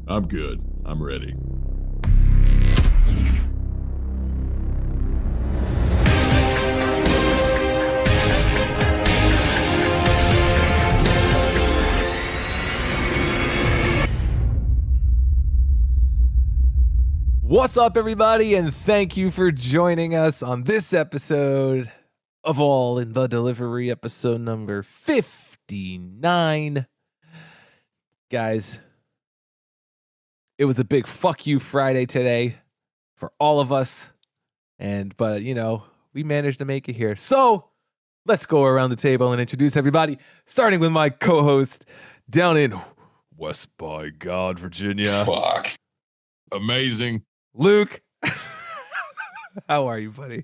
I'm good. I'm ready. What's up, everybody, and thank you for joining us on this episode of All in the Delivery, episode number 59. Guys, it was a big fuck you Friday today for all of us, but we managed to make it here. So let's go around the table and introduce everybody, starting with my co-host down in West by God, Virginia. Fuck. Amazing. Luke, how are you, buddy?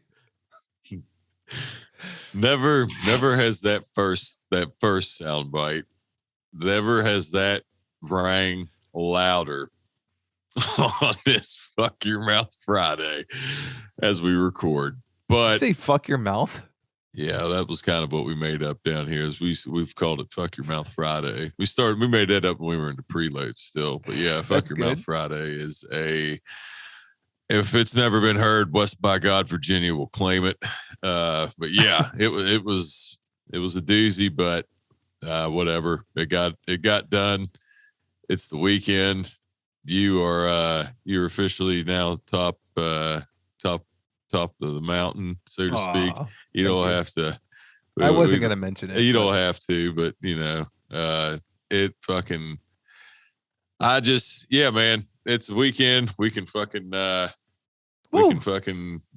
Never has that first soundbite. Never has that rang louder on this Fuck Your Mouth Friday as we record. But say fuck your mouth. Yeah, that was kind of what we made up down here. Is we've called it Fuck Your Mouth Friday. We made that up when we were in the preload still. But yeah, Fuck Your Mouth Friday is if it's never been heard, West by God, Virginia will claim it. But yeah, it was a doozy, but whatever. It got done. It's the weekend. You're officially now top of the mountain, so to speak. You don't have to. I wasn't gonna mention it. You don't have to, but it fucking. Man. It's a weekend. We can fucking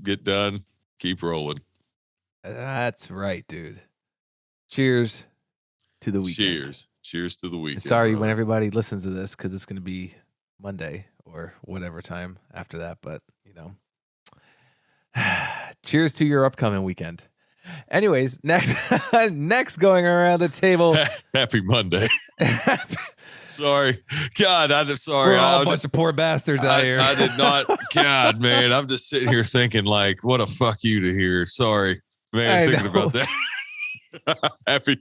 get done. Keep rolling. That's right, dude. Cheers to the weekend. Cheers to the weekend. Sorry when everybody listens to this, because it's going to be Monday or whatever time after that. But cheers to your upcoming weekend. Anyways, next going around the table. Happy Monday. Sorry. God, I'm sorry. We're all a bunch of poor bastards out here. I did not. God, man, I'm just sitting here thinking, like, what a fuck you to hear. Sorry, man, thinking about that. Happy,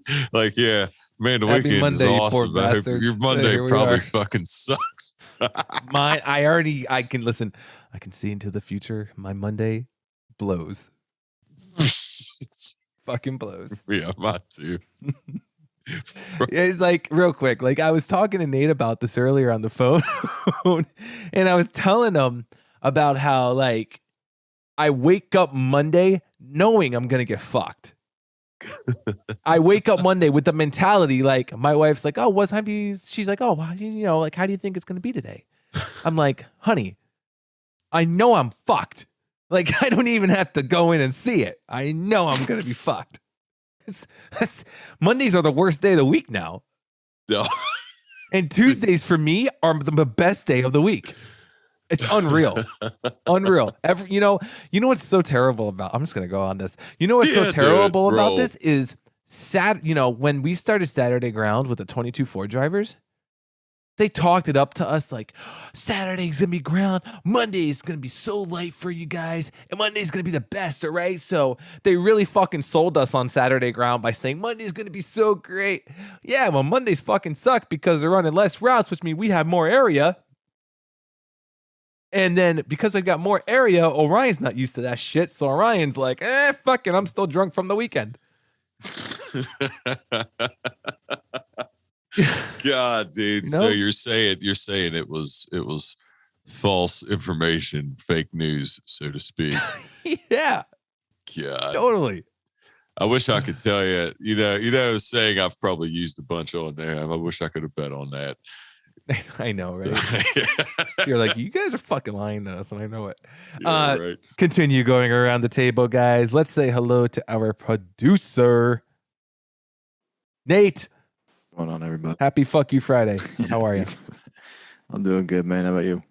yeah. Man, the Happy weekend Monday, is awesome. Poor bastards. Your Monday probably fucking sucks. I can listen. I can see into the future. My Monday blows. Fucking blows. Yeah, mine too. It's like real quick. Like I was talking to Nate about this earlier on the phone, and I was telling him about how I wake up Monday knowing I'm gonna get fucked. I wake up Monday with the mentality like my wife's like, "Oh, what time do you?" She's like, "Oh, how do you think it's gonna be today?" I'm like, "Honey, I know I'm fucked. Like I don't even have to go in and see it. I know I'm gonna be fucked." Mondays are the worst day of the week now. No. And Tuesdays for me are the best day of the week. It's unreal. Unreal. You know what's so terrible about, I'm just going to go on this. You know what's so terrible about this is when we started Saturday Ground with the 22 Ford drivers, they talked it up to us like, Saturday's going to be ground. Monday's going to be so light for you guys. And Monday's going to be the best, all right? So they really fucking sold us on Saturday Ground by saying Monday's going to be so great. Yeah, well, Mondays fucking suck because they're running less routes, which means we have more area. And then because we got more area, Orion's not used to that shit. So Orion's like, fuck it, I'm still drunk from the weekend. God, dude. So you're saying it was false information, fake news, so to speak. Yeah. God. Totally. I wish I could tell you. Saying I've probably used a bunch on there. I wish I could have bet on that. I know, right? You're like, you guys are fucking lying to us, and I know it. Yeah, right. Continue going around the table, guys. Let's say hello to our producer, Nate. What's going on, everybody? Happy fuck you Friday. How are you? I'm doing good, man. How about you?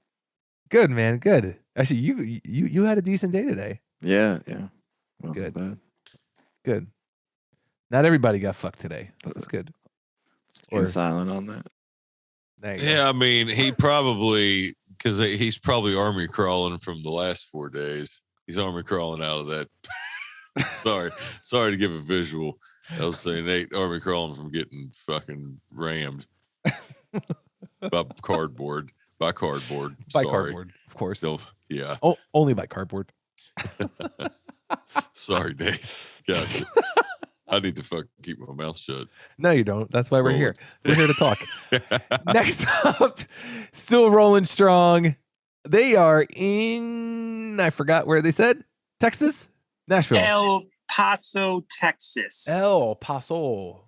Good, man. Good. Actually, you had a decent day today. Yeah. Wasn't Good. bad. Good. Not everybody got fucked today. That's good. Staying silent on that. Yeah, I mean, he probably, because he's probably army crawling from the last 4 days. He's army crawling out of that. Sorry to give a visual. I was saying Nate army crawling from getting fucking rammed by cardboard. By cardboard. By Sorry. cardboard, of course. Yeah. Oh, only by cardboard. Sorry, Dave. Gotcha. I need to fucking keep my mouth shut. No, you don't. That's why we're here. Rolling. We're here to talk. Next up, still rolling strong. They are in, I forgot where they said, Texas? Nashville. El Paso, Texas. El Paso,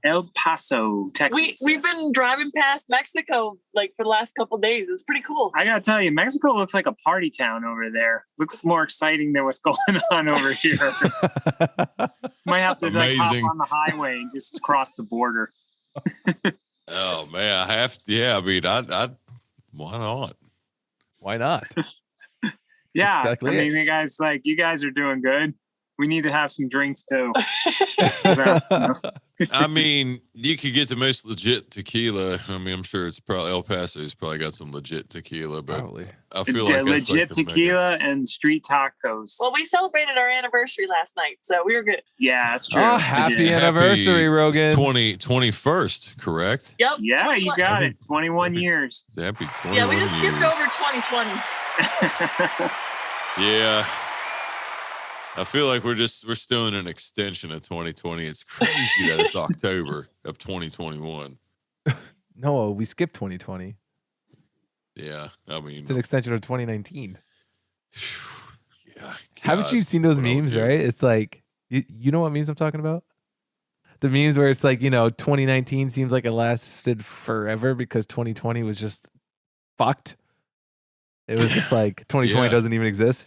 Texas. We've been driving past Mexico like for the last couple of days. It's pretty cool. I gotta tell you, Mexico looks like a party town over there. Looks more exciting than what's going on over here. Might have to like hop Amazing. on the highway and just cross the border. Oh man, I have to. Yeah, I mean, I why not? Why not? Yeah, Exactly I mean, you guys are doing good. We need to have some drinks too. I mean, you could get the most legit tequila. I mean, I'm sure it's probably El Paso's probably got some legit tequila, but Probably. I feel like that's legit like the tequila and street tacos. Well, we celebrated our anniversary last night, so we were good. Yeah, that's true. Oh, We happy did. anniversary, Rogan. 21st, correct? Yep. Yeah, you 21. got it. 21 years. Happy 21 Yeah, we just skipped years. over 2020. Yeah. I feel like we're still in an extension of 2020. It's crazy that it's October of 2021. No, we skipped 2020. Yeah, I mean, It's an extension of 2019. yeah. Haven't God, you seen those what I would memes, do. right? It's like, you know what memes I'm talking about? The memes where it's like, 2019 seems like it lasted forever because 2020 was just fucked. It was just like 2020 Yeah. doesn't even exist.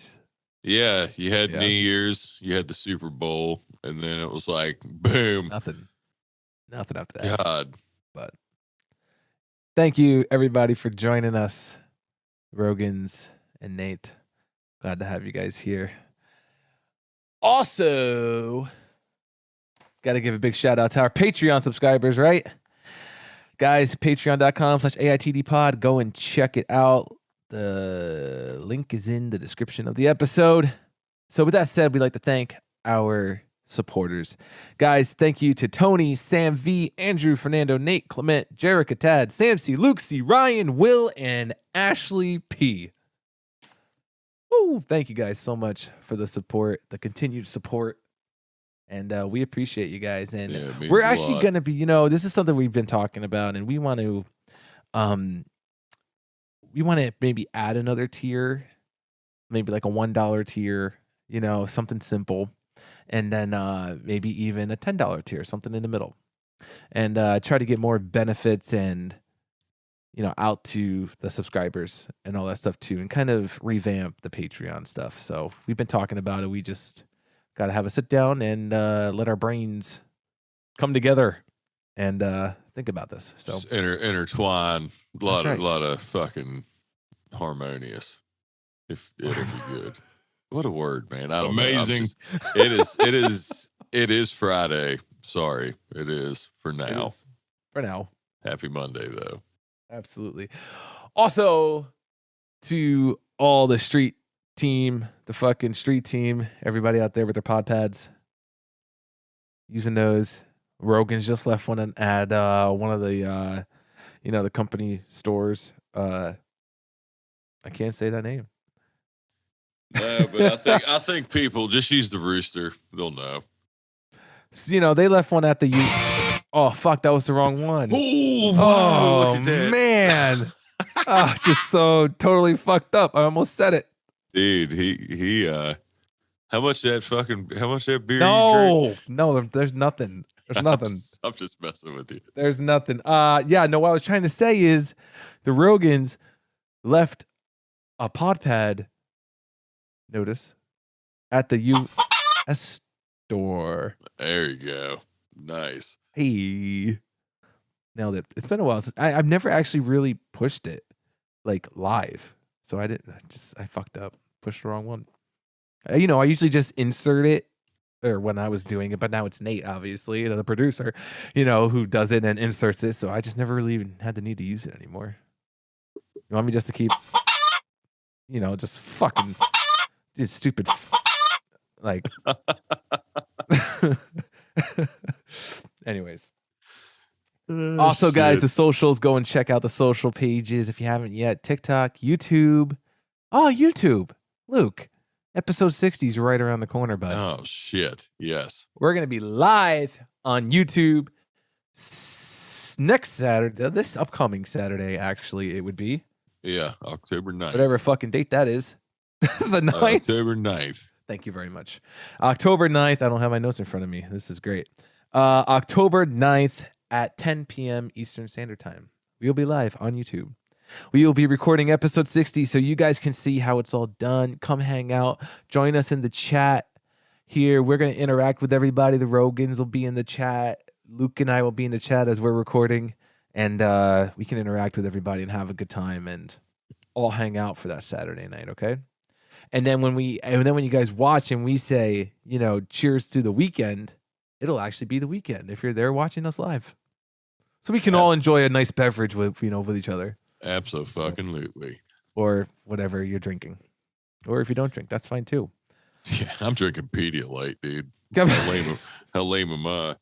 Yeah, you had Yeah. New Year's, you had the Super Bowl, and then it was like, boom. Nothing after that. God. But thank you everybody for joining us, Rogans and Nate. Glad to have you guys here. Also, got to give a big shout out to our Patreon subscribers, right? Guys, patreon.com/AITDpod. Go and check it out. The link is in the description of the episode. So with that said, we'd like to thank our supporters. Guys, thank you to Tony, Sam V, Andrew, Fernando, Nate, Clement, Jerica, Tad, Sam C, Luke C, Ryan, Will, and Ashley P. Woo, thank you guys so much for the support, the continued support. And we appreciate you guys. And Yeah, it means we're a actually lot. going to be, this is something we've been talking about, and we want to maybe add another tier, maybe like a $1 tier, something simple. And then maybe even a $10 tier, something in the middle. And try to get more benefits and, out to the subscribers and all that stuff too, and kind of revamp the Patreon stuff. So we've been talking about it. We just got to have a sit down and let our brains come together and think about this. So Just intertwine. A lot That's right. of fucking harmonious. If it'll be good. What a word, man. I don't know. Amazing. It is Friday. Sorry. It is for it now. is for now. Happy Monday though. Absolutely. Also, to all the street team, the fucking street team, everybody out there with their pod pads, using those. Rogan's just left one at one of the, the company stores. I can't say that name. No, but I think people just use the rooster. They'll know. So, they left one at the Oh fuck, that was the wrong one. Oh, look at that. Man. Just so totally fucked up. I almost said it. Dude, he how much that beer you drink? No, there's nothing. There's nothing. I'm just messing with you. There's nothing. What I was trying to say is the Rogans left a pod pad notice at the US store. There you go. Nice. Hey, nailed it. It's been a while since I've never actually really pushed it like live. So I fucked up. Pushed the wrong one. I usually just insert it or when I was doing it, but now it's Nate, obviously, the producer, who does it and inserts it. So I just never really even had the need to use it anymore. You want me just to keep, just fucking this stupid, like, anyways. Also, guys, shit. the socials, go and check out the social pages if you haven't yet. TikTok, YouTube. Oh, YouTube. Luke, episode 60 is right around the corner, bud. Oh, shit. Yes. We're going to be live on YouTube next Saturday. This upcoming Saturday, actually, it would be. Yeah, October 9th. Whatever fucking date that is. The 9th. October 9th. Thank you very much. October 9th. I don't have my notes in front of me. This is great. October 9th at 10 p.m. Eastern Standard Time. We'll be live on YouTube. We will be recording episode 60 so you guys can see how it's all done. Come hang out. Join us in the chat here. We're going to interact with everybody. The Rogans will be in the chat. Luke and I will be in the chat as we're recording. And we can interact with everybody and have a good time and all hang out for that Saturday night, okay? And then when you guys watch and we say, you know, cheers to the weekend, it'll actually be the weekend if you're there watching us live. So we can all enjoy a nice beverage with each other. Absolutely. Or whatever you're drinking. Or if you don't drink, that's fine too. Yeah, I'm drinking Pedialyte, dude. Come, How lame am I?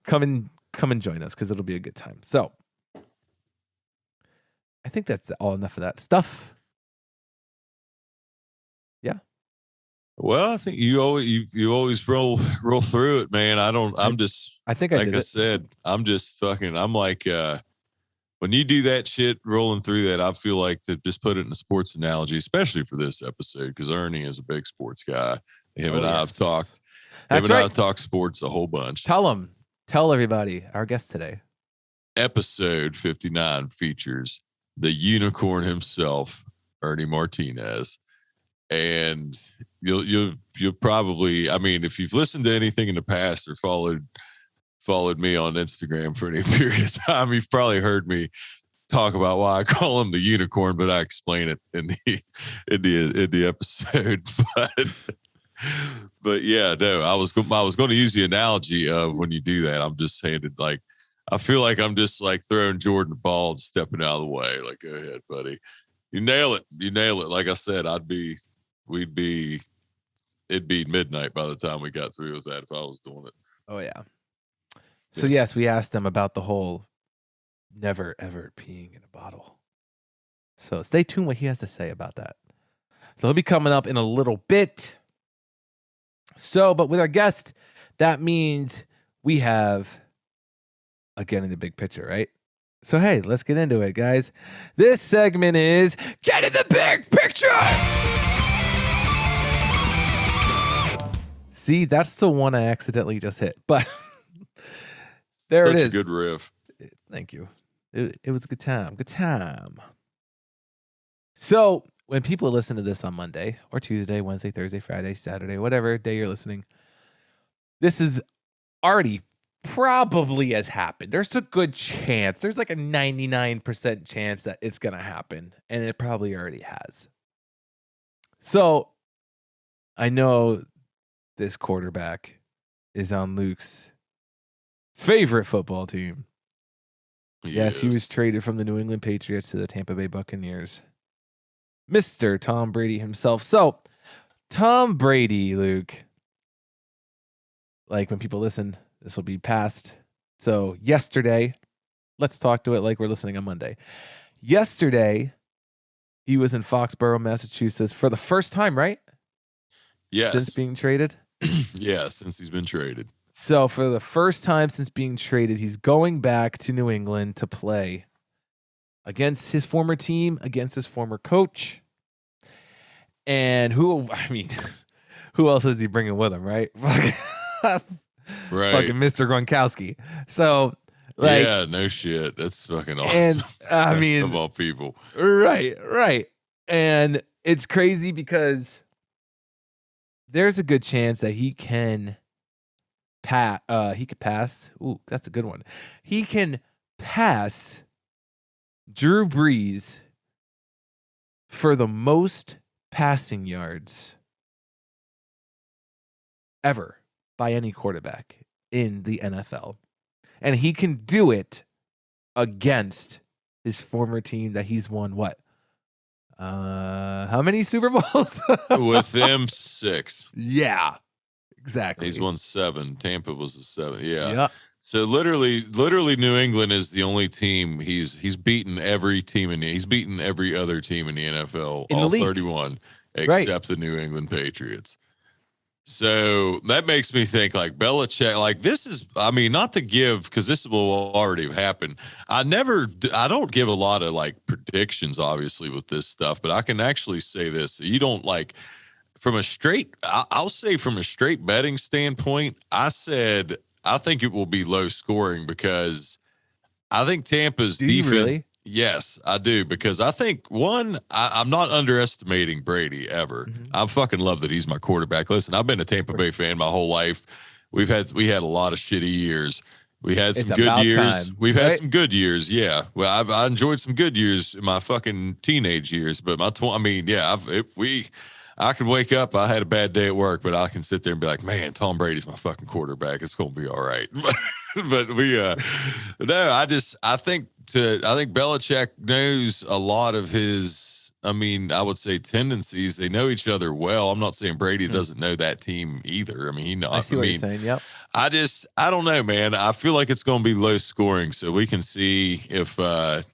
come and join us because it'll be a good time. So I think that's all enough of that stuff. Yeah. Well, I think you always roll through it, man. I think I said, I'm just fucking, I'm like, when you do that shit, rolling through that, I feel like to just put it in a sports analogy, especially for this episode, because Ernie is a big sports guy. Him and I have talked. That's right. I've talked sports a whole bunch. Tell everybody, our guest today. Episode 59 features the unicorn himself, Ernie Martinez. And you'll probably, I mean, if you've listened to anything in the past or followed me on Instagram for any period of time, you've probably heard me talk about why I call him the unicorn, but I explain it in the episode. But yeah, no, I was going to use the analogy of when you do that, I'm just saying it like, I feel like I'm just like throwing Jordan the ball and stepping out of the way. Like, go ahead, buddy. You nail it. Like I said, it'd be midnight by the time we got through with that if I was doing it. Oh yeah. So yes, we asked them about the whole never ever peeing in a bottle. So stay tuned what he has to say about that. So he'll be coming up in a little bit. So, but with our guest, that means we have again in the big picture, right? So hey, let's get into it, guys. This segment is Get in the Big Picture. See, that's the one I accidentally just hit, but there it is. Such a good riff. Thank you. It was a good time. Good time. So when people listen to this on Monday or Tuesday, Wednesday, Thursday, Friday, Saturday, whatever day you're listening, this is already probably has happened. There's a good chance. There's like a 99% chance that it's going to happen. And it probably already has. So I know this quarterback is on Luke's favorite football team. Yes, he was traded from the New England Patriots to the Tampa Bay Buccaneers. Mr. Tom Brady himself. So, Tom Brady, Luke, like when people listen, this will be past. So, yesterday, let's talk to it like we're listening on Monday. Yesterday, he was in Foxborough, Massachusetts for the first time, right? Yes. Since being traded? Yeah, since he's been traded. So for the first time since being traded, he's going back to New England to play against his former team, against his former coach. And who else is he bringing with him, right? Right. Fucking Mr. Gronkowski. So, like, yeah, no shit. That's fucking awesome. And I mean, of all people. Right. And it's crazy because there's a good chance that he can pass. Ooh, that's a good one. He can pass Drew Brees for the most passing yards ever by any quarterback in the NFL. And he can do it against his former team that he's won what? How many Super Bowls? With them 6. Yeah. Exactly. He's won 7. Tampa was a 7. Yeah. Yep. So literally, New England is the only team he's beaten every team he's beaten every other team in the NFL, In the all league. 31, except the New England Patriots. So that makes me think like Belichick, like this is, I mean, not to give, because this will already have happened. I don't give a lot of like predictions, obviously, with this stuff, but I can actually say this. You don't like, I'll say from a straight betting standpoint, I think it will be low scoring because I think Tampa's defense. Really? Yes, I do, because I think I'm not underestimating Brady ever. Mm-hmm. I fucking love that he's my quarterback. Listen, I've been a Tampa Bay fan my whole life. We had a lot of shitty years. We had some good years. We've had some good years. Yeah. Well, I enjoyed some good years in my fucking teenage years, but I can wake up. I had a bad day at work, but I can sit there and be like, man, Tom Brady's my fucking quarterback. It's going to be all right. But I think Belichick knows a lot of his, I would say tendencies. They know each other well. I'm not saying Brady doesn't know that team either. I mean, I see what you're saying. Yep. I don't know, man. I feel like it's going to be low scoring. So we can see if we'll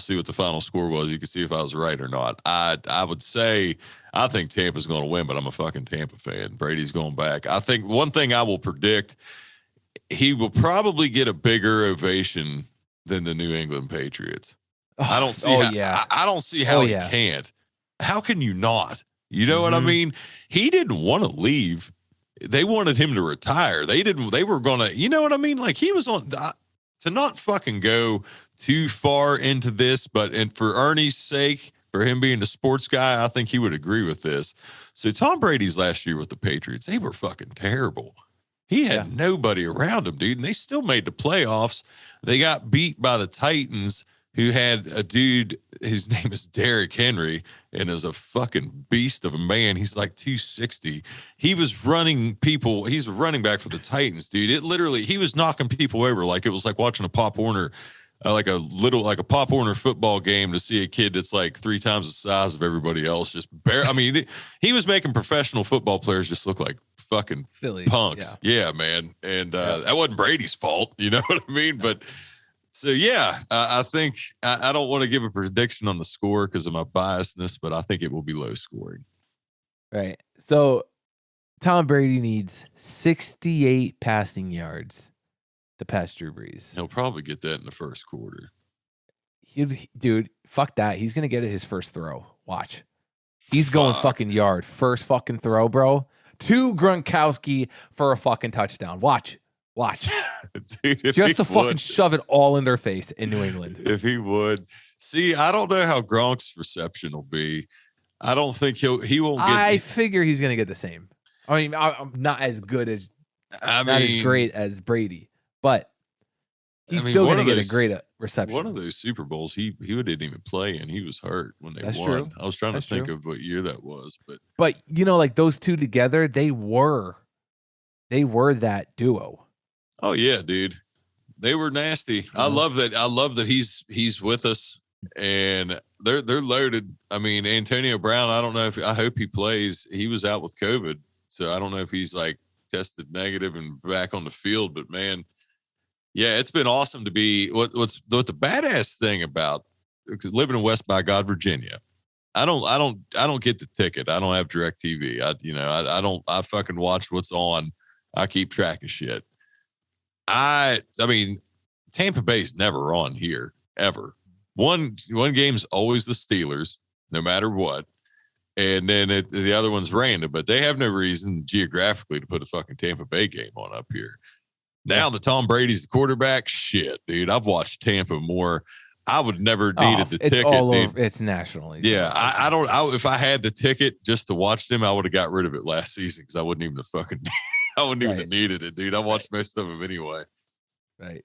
see what the final score was. You can see if I was right or not. I would say I think Tampa's going to win, but I'm a fucking Tampa fan. Brady's going back. I think one thing I will predict, he will probably get a bigger ovation than the New England Patriots. I don't see I don't see how he can't. How can you not? You know what I mean? He didn't want to leave. They wanted him to retire. They were going to, you know what I mean? Like he was on to not fucking go too far into this, and for Ernie's sake, for him being a sports guy, I think he would agree with this. So Tom Brady's last year with the Patriots, they were fucking terrible. He had nobody around him, dude, and they still made the playoffs. They got beat by the Titans, who had a dude, his name is Derrick Henry, and is a fucking beast of a man. He's like 260. He was running people. He's a running back for the Titans, dude. He was knocking people over. Like it was like watching a Pop Warner, like a Pop Warner football game to see a kid that's like 3 times the size of everybody else. He was making professional football players just look like fucking silly punks. Yeah, man. And that wasn't Brady's fault. You know what I mean? But so, I think I don't want to give a prediction on the score because of my biasness, but I think it will be low scoring. Right. So Tom Brady needs 68 passing yards to pass Drew Brees. He'll probably get that in the first quarter. Dude, fuck that. He's going to get it his first throw. Watch. He's going fucking yard. First fucking throw, bro. To Gronkowski for a fucking touchdown. Watch. Dude, just to fucking shove it all in their face in New England. If he would. See, I don't know how Gronk's reception will be. I don't think he won't get. I figure he's going to get the same. I mean, I'm not as good as, not as great as Brady, but he's still going to get a great reception. One of those Super Bowls, he didn't even play, and he was hurt when they won. True. I was trying to think of what year that was, but like those two together, they were that duo. Oh yeah, dude, they were nasty. I love that he's with us, and they're loaded. I mean, Antonio Brown. I hope he plays. He was out with COVID, so I don't know if he's like tested negative and back on the field. But man, yeah, it's been awesome to be. What the badass thing about living in West by God, Virginia. I don't get the ticket. I don't have DirecTV. I fucking watch what's on. I keep track of shit. I mean, Tampa Bay's never on here ever. One game's always the Steelers, no matter what, and then the other one's random. But they have no reason geographically to put a fucking Tampa Bay game on up here. Now that Tom Brady's the quarterback, shit, dude, I've watched Tampa more. I would never needed the ticket. It's all over. It's nationally. Yeah, I don't. If I had the ticket just to watch them, I would have got rid of it last season because I wouldn't even have fucking. I wouldn't even have needed it, dude. I watched most of them anyway. Right.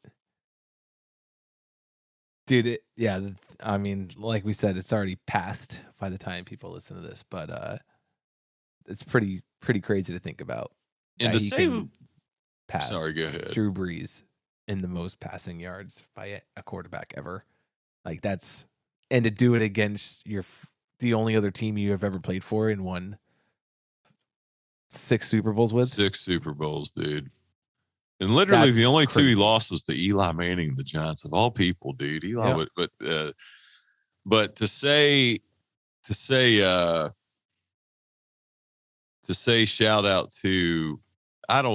Dude, I mean, like we said, it's already passed by the time people listen to this, but it's pretty crazy to think about. And the same pass. Sorry, go ahead. Drew Brees in the most passing yards by a quarterback ever. Like and to do it against the only other team you have ever played for and won 6 Super Bowls with. 6 Super Bowls, dude. And literally That's the only two he crazy. lost was to Eli Manning and the Giants, of all people, dude. Eli, but to say shout out to, shout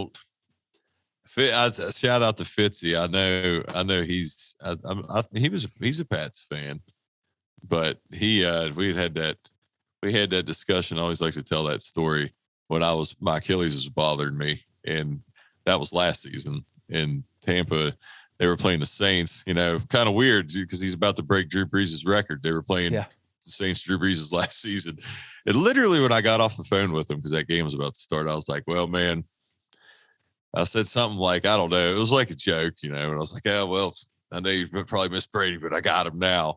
out to Fitzy. I know he's a Pats fan, but we had that discussion. I always like to tell that story when my Achilles was bothering me, and that was last season in Tampa. They were playing the Saints, kind of weird because he's about to break Drew Brees' record. They were playing the Saints, Drew Brees' last season. And literally when I got off the phone with him, because that game was about to start, I was like, well, man, I said something like, I don't know. It was like a joke, and I was like, oh, well, I know you probably miss Brady, but I got him now.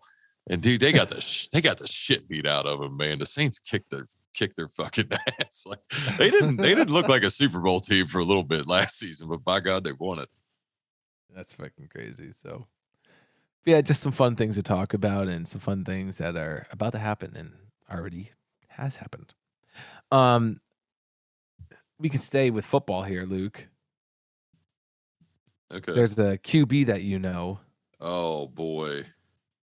And dude, they got the shit beat out of him, man. The Saints kicked their fucking ass. Like they didn't look like a Super Bowl team for a little bit last season, but by God, they won it. That's fucking crazy. So, yeah, just some fun things to talk about and some fun things that are about to happen and already has happened. We can stay with football here, Luke. Okay. There's a QB that you know. Oh boy.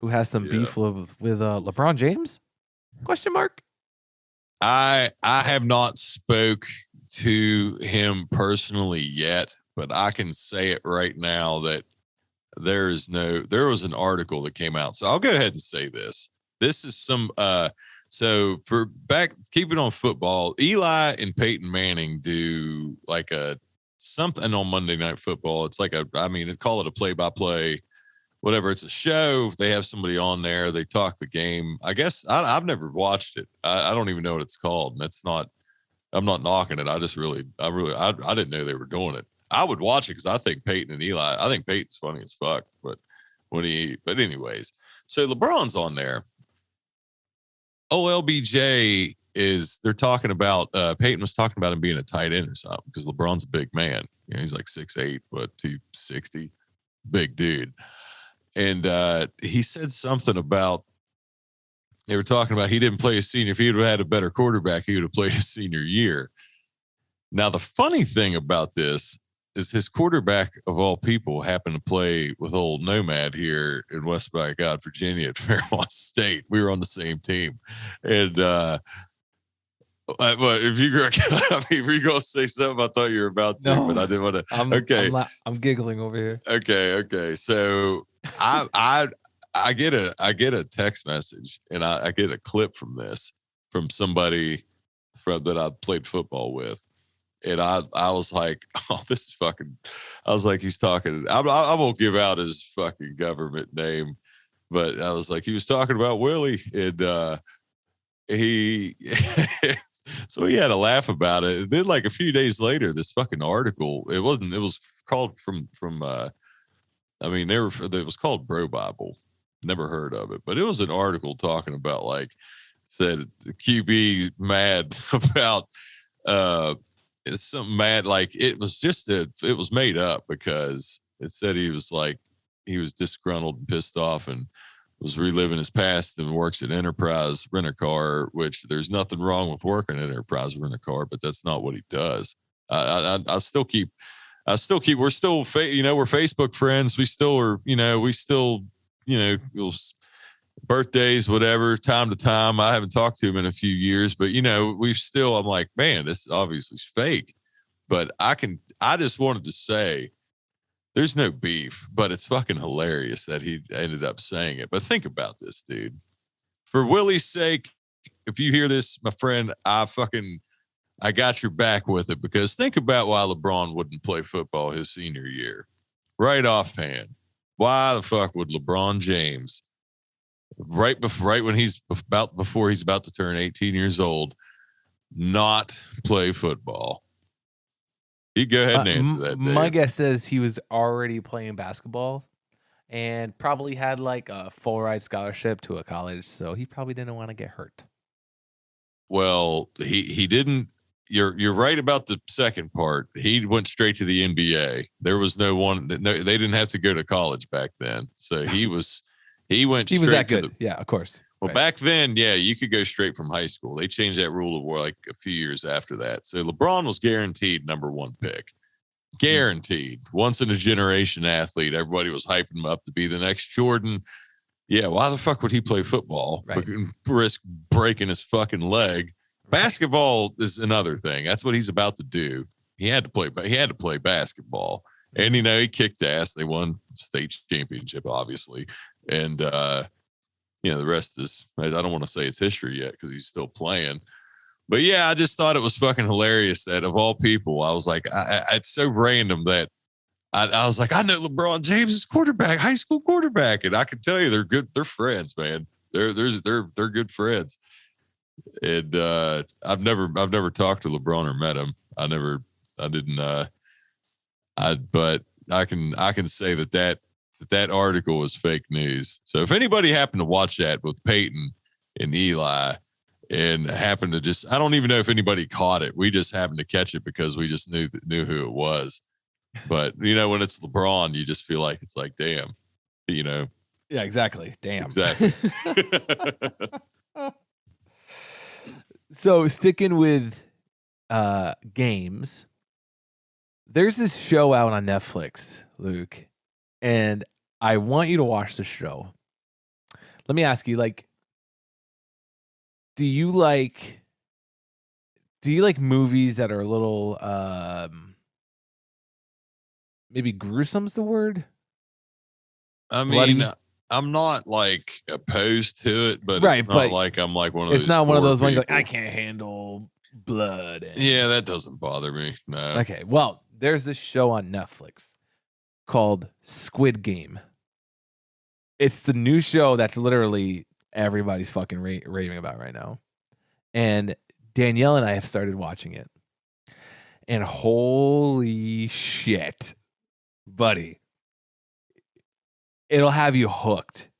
Who has some beef with LeBron James? Question mark. I have not spoke to him personally yet, but I can say it right now that there was an article that came out. So I'll go ahead and say this. This is some so for keep it on football. Eli and Peyton Manning do like something on Monday Night Football. It's like they call it a play-by-play, whatever. It's a show. They have somebody on there. They talk the game. I guess I've never watched it. I don't even know what it's called. And I'm not knocking it. I didn't know they were doing it. I would watch it because I think Peyton and Eli, I think Peyton's funny as fuck. But anyways, so LeBron's on there. LBJ they're talking about, Peyton was talking about him being a tight end or something because LeBron's a big man. He's like 6'8", 260, big dude. And he said something about, they were talking about he didn't play his senior. If he would have had a better quarterback, he would have played his senior year. Now, the funny thing about this is his quarterback, of all people, happened to play with old Nomad here in West by God, Virginia at Fairmont State. We were on the same team. And but if you were going to say something, I thought you were about to, but I didn't want to. I'm giggling over here. Okay. So I get a text message and I get a clip from somebody that I played football with. And I was like, oh, this is fucking, I was like, he's talking, I won't give out his fucking government name, but I was like, he was talking about Willie, and he, so he had a laugh about it. And then like a few days later, this fucking article, it was called from it was called Bro Bible. Never heard of it, but it was an article talking about said the QB mad about, it's something mad, like it was made up because it said he was disgruntled and pissed off and was reliving his past and works at Enterprise Rent-A-Car, which there's nothing wrong with working at Enterprise Rent-A-Car, but that's not what he does. I still keep we're still we're Facebook friends. We still are, birthdays, whatever, time to time. I haven't talked to him in a few years, but I'm like, man, this obviously is fake. But I just wanted to say there's no beef, but it's fucking hilarious that he ended up saying it. But think about this, dude. For Willie's sake, if you hear this, my friend, I got your back with it, because think about why LeBron wouldn't play football his senior year. Right offhand. Why the fuck would LeBron James, right when before he's about to turn 18 years old, not play football? You go ahead and answer that, Dave. My guess is he was already playing basketball and probably had like a full ride scholarship to a college, so he probably didn't want to get hurt. Well, he didn't. You're right about the second part. He went straight to the NBA. There was they didn't have to go to college back then. So he was that good. Yeah, of course. Well, right. Back then, yeah, you could go straight from high school. They changed that rule like a few years after that. So LeBron was guaranteed number one pick. Guaranteed. Once in a generation athlete. Everybody was hyping him up to be the next Jordan. Yeah, why the fuck would he play football? Right. Risk breaking his fucking leg. Basketball is another thing. That's what he's about to do. He had to play basketball. And he kicked ass. They won state championship, obviously. And the rest is, I don't want to say it's history yet because he's still playing. But yeah, I just thought it was fucking hilarious that of all people, I was like, it's so random that I was like, I know LeBron James' quarterback, high school quarterback, and I can tell you they're good. They're friends, man. They're good friends. And I've never talked to LeBron or met him. But I can say that article was fake news. So if anybody happened to watch that with Peyton and Eli and happened to just, I don't even know if anybody caught it. We just happened to catch it because we just knew who it was. But when it's LeBron, you just feel like it's like, damn, Yeah, exactly. Damn. Exactly. So sticking with games, there's this show out on Netflix, Luke, and I want you to watch the show. Let me ask you, do you like movies that are a little maybe gruesome's the word? I mean, Bloody? I'm not opposed to it, but Right, it's not but like I'm like one of those. It's not one of those ones people. I can't handle blood. Yeah, that doesn't bother me. No. Okay, well, there's this show on Netflix called Squid Game. It's the new show that's literally everybody's fucking raving about right now. And Danielle and I have started watching it. And holy shit, buddy. It'll have you hooked.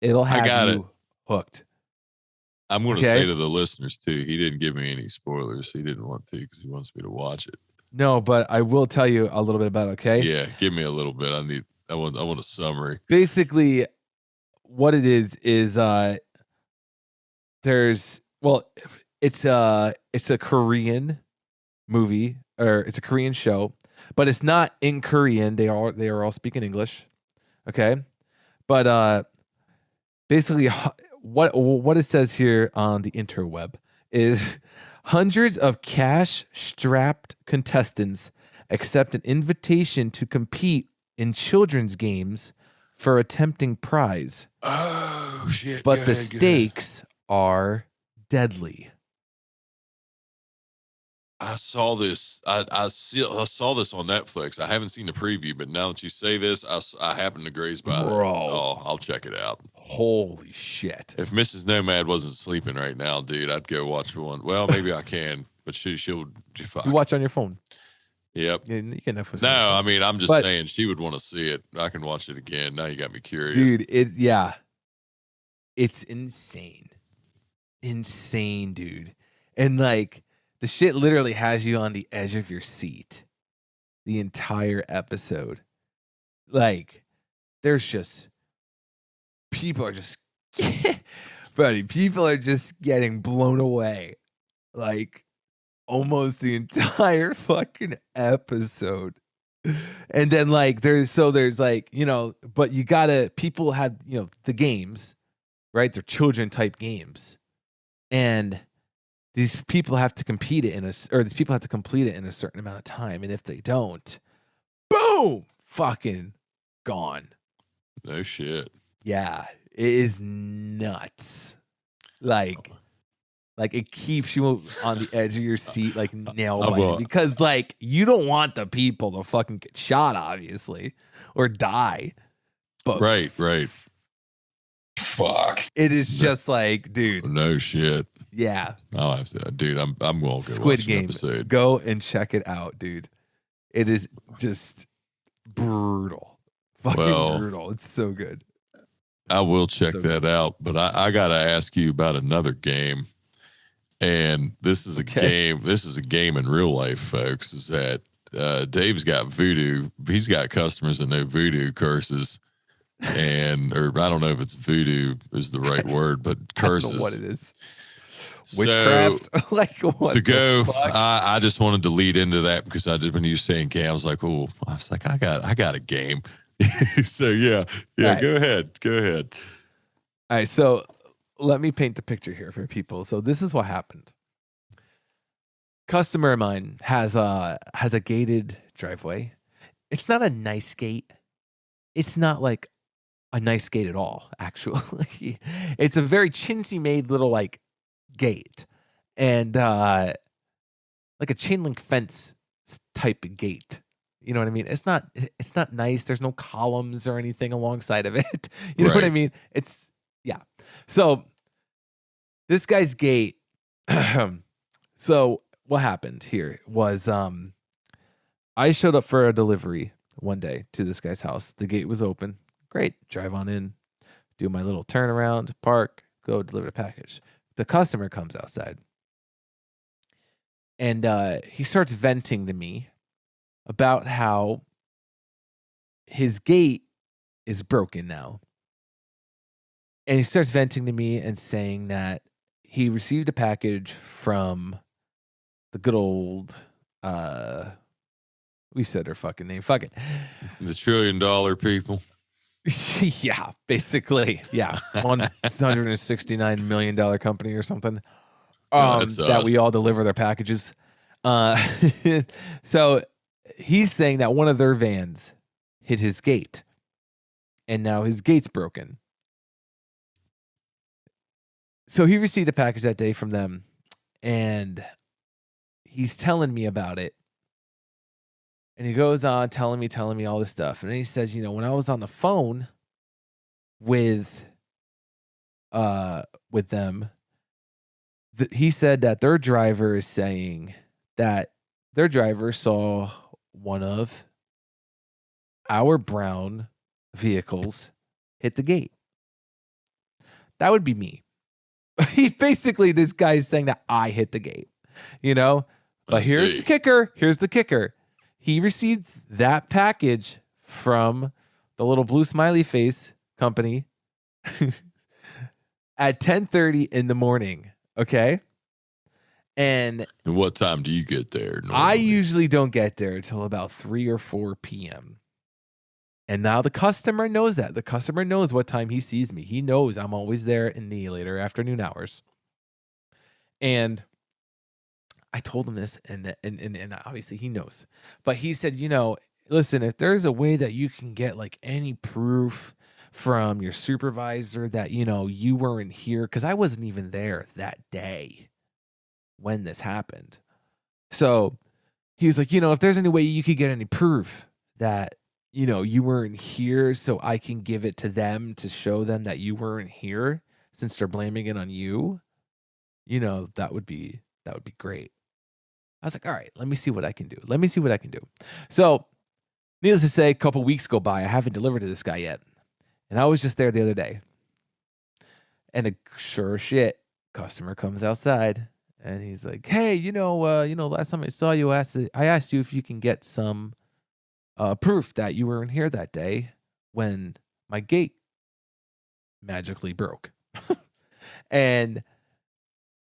It'll have you hooked. I'm going to say to the listeners too, he didn't give me any spoilers. He didn't want to because he wants me to watch it. No, but I will tell you a little bit about it, okay? Yeah, give me a little bit. I want a summary. Basically, what it is it's a Korean movie, or it's a Korean show, but it's not in Korean. They are all speaking English. Okay. But basically what it says here on the interweb is hundreds of cash-strapped contestants accept an invitation to compete in children's games for a tempting prize. Oh shit. But the stakes are deadly. I saw this. I saw this on Netflix. I haven't seen the preview, but now that you say this, I happen to graze by it. Oh, I'll check it out. Holy shit! If Mrs. Nomad wasn't sleeping right now, dude, I'd go watch one. Well, maybe I can, but she'll. You watch on your phone. Yep. Yeah, you can Netflix. No, I mean, I'm just saying she would want to see it. I can watch it again. Now you got me curious, dude. It's insane, dude, and the shit literally has you on the edge of your seat the entire episode. There's just people are just getting blown away. Almost the entire fucking episode. And then there's but you gotta, people have, the games, right? They're children type games. And these people have to complete it in a certain amount of time. And if they don't, boom, fucking gone. No shit. Yeah, it is nuts. It keeps you on the edge of your seat, nail biting, because you don't want the people to fucking get shot, obviously, or die. But right. Fuck. It is just dude. No shit. Yeah. I'll have to, dude. I'm going to go Squid watch Game. an episode. Go and check it out, dude. It is just brutal. Fucking brutal. It's so good. I will check that out, but I got to ask you about another game. And this is a game. This is a game in real life, folks. Is that Dave's got voodoo. He's got customers that know voodoo curses, or I don't know if it's voodoo is the right word, but curses. I don't know what it is. Witchcraft. Like what? To go, I just wanted to lead into that because I did when you were saying game, I was like, I got a game. So yeah, right. Go ahead. All right, so let me paint the picture here for people. So this is what happened. Customer of mine has a gated driveway. It's not a nice gate. It's not like a nice gate at all, actually. It's a very chintzy made little like gate. And like a chain link fence type of gate. You know what I mean? It's not nice. There's no columns or anything alongside of it. You know what I mean? It's yeah. So this guy's gate. So what happened here was I showed up for a delivery one day to this guy's house. The gate was open. Great. Drive on in, do my little turnaround, park, go deliver the package. The customer comes outside. And he starts venting to me about how his gate is broken now. And he starts venting to me and saying that he received a package from the good old, we said her fucking name. Fuck it. The $1 trillion people. Yeah, basically. Yeah. $169 million company or something. That we all deliver their packages. So he's saying that one of their vans hit his gate and now his gate's broken. So he received a package that day from them and he's telling me about it. And he goes on telling me all this stuff. And then he says, when I was on the phone with them, he said that their driver is saying that their driver saw one of our brown vehicles hit the gate. That would be me. He basically, this guy is saying that I hit the gate, But here's the kicker. He received that package from the little blue smiley face company at 10:30 in the morning. Okay. And what time do you get there? Normally? I usually don't get there until about 3 or 4 p.m. And now the customer knows that. The customer knows what time he sees me. He knows I'm always there in the later afternoon hours. And I told him this, and obviously he knows. But he said, listen, if there's a way that you can get like any proof from your supervisor that, you weren't here, because I wasn't even there that day when this happened. So he was like, if there's any way you could get any proof that, you weren't here so I can give it to them to show them that you weren't here since they're blaming it on you, that would be great. I was like, all right, let me see what I can do. So needless to say, a couple weeks go by. I haven't delivered to this guy yet. And I was just there the other day. And sure shit, customer comes outside and he's like, hey, last time I saw you, I asked you if you can get some proof that you weren't here that day when my gate magically broke. And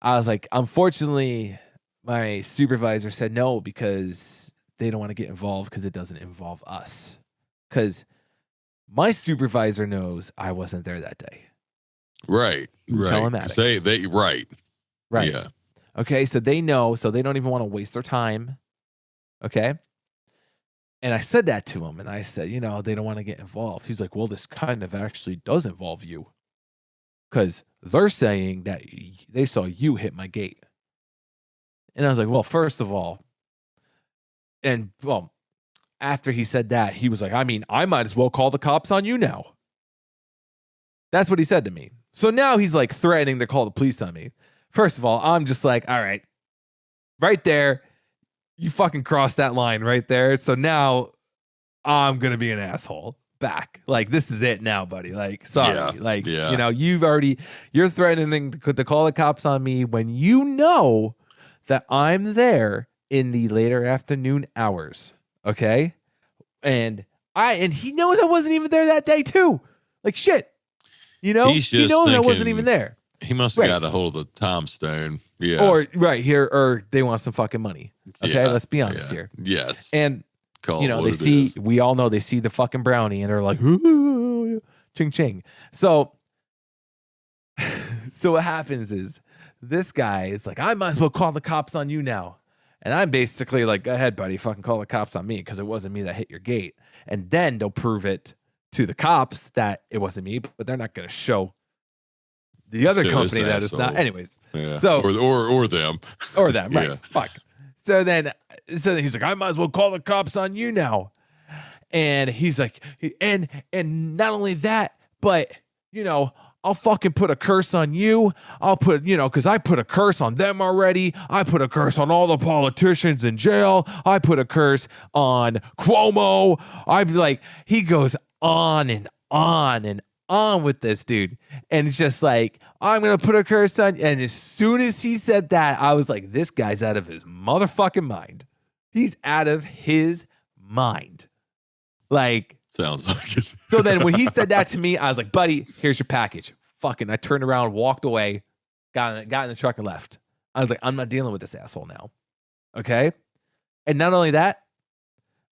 I was like, unfortunately, my supervisor said no because they don't want to get involved because it doesn't involve us. Because my supervisor knows I wasn't there that day. Right. Telematics. They right. Yeah. Okay, so they know, so they don't even want to waste their time. Okay. And I said that to him, and I said, they don't want to get involved. He's like, well, this kind of actually does involve you. Because they're saying that they saw you hit my gate. And I was like, well, first of all, after he said that, he was like, I might as well call the cops on you now. That's what he said to me. So now he's like threatening to call the police on me. First of all, I'm just like, all right, right there. You fucking crossed that line right there. So now I'm going to be an asshole back. Like, this is it now, buddy. Like, sorry. You're threatening to call the cops on me when you know that I'm there in the later afternoon hours. Okay. And he knows I wasn't even there that day too. Like shit. He knows I wasn't even there. He must have got a hold of the Tom Stone. Yeah. Or they want some fucking money. Okay, let's be honest here. Yes. And Call they see, we all know they see the fucking brownie and they're like, ooh, ching ching. So what happens is this guy is like, I might as well call the cops on you now. And I'm basically like, go ahead, buddy, fucking call the cops on me because it wasn't me that hit your gate. And then they'll prove it to the cops that it wasn't me, but they're not going to show the other company that it's not. Anyways, so or them, right? Yeah. Fuck. So then he's like, I might as well call the cops on you now. And he's like, and not only that, but I'll fucking put a curse on you. I'll put, because I put a curse on them already. I put a curse on all the politicians in jail. I put a curse on Cuomo. I'd be like, he goes on and on and on with this dude. And it's just like, I'm going to put a curse on you. And as soon as he said that, I was like, this guy's out of his motherfucking mind. He's out of his mind. Like, sounds like it. So then when he said that to me, I was like, buddy, here's your package. Fucking, I turned around, walked away, got in the truck and left. I was like, I'm not dealing with this asshole now. Okay? And not only that,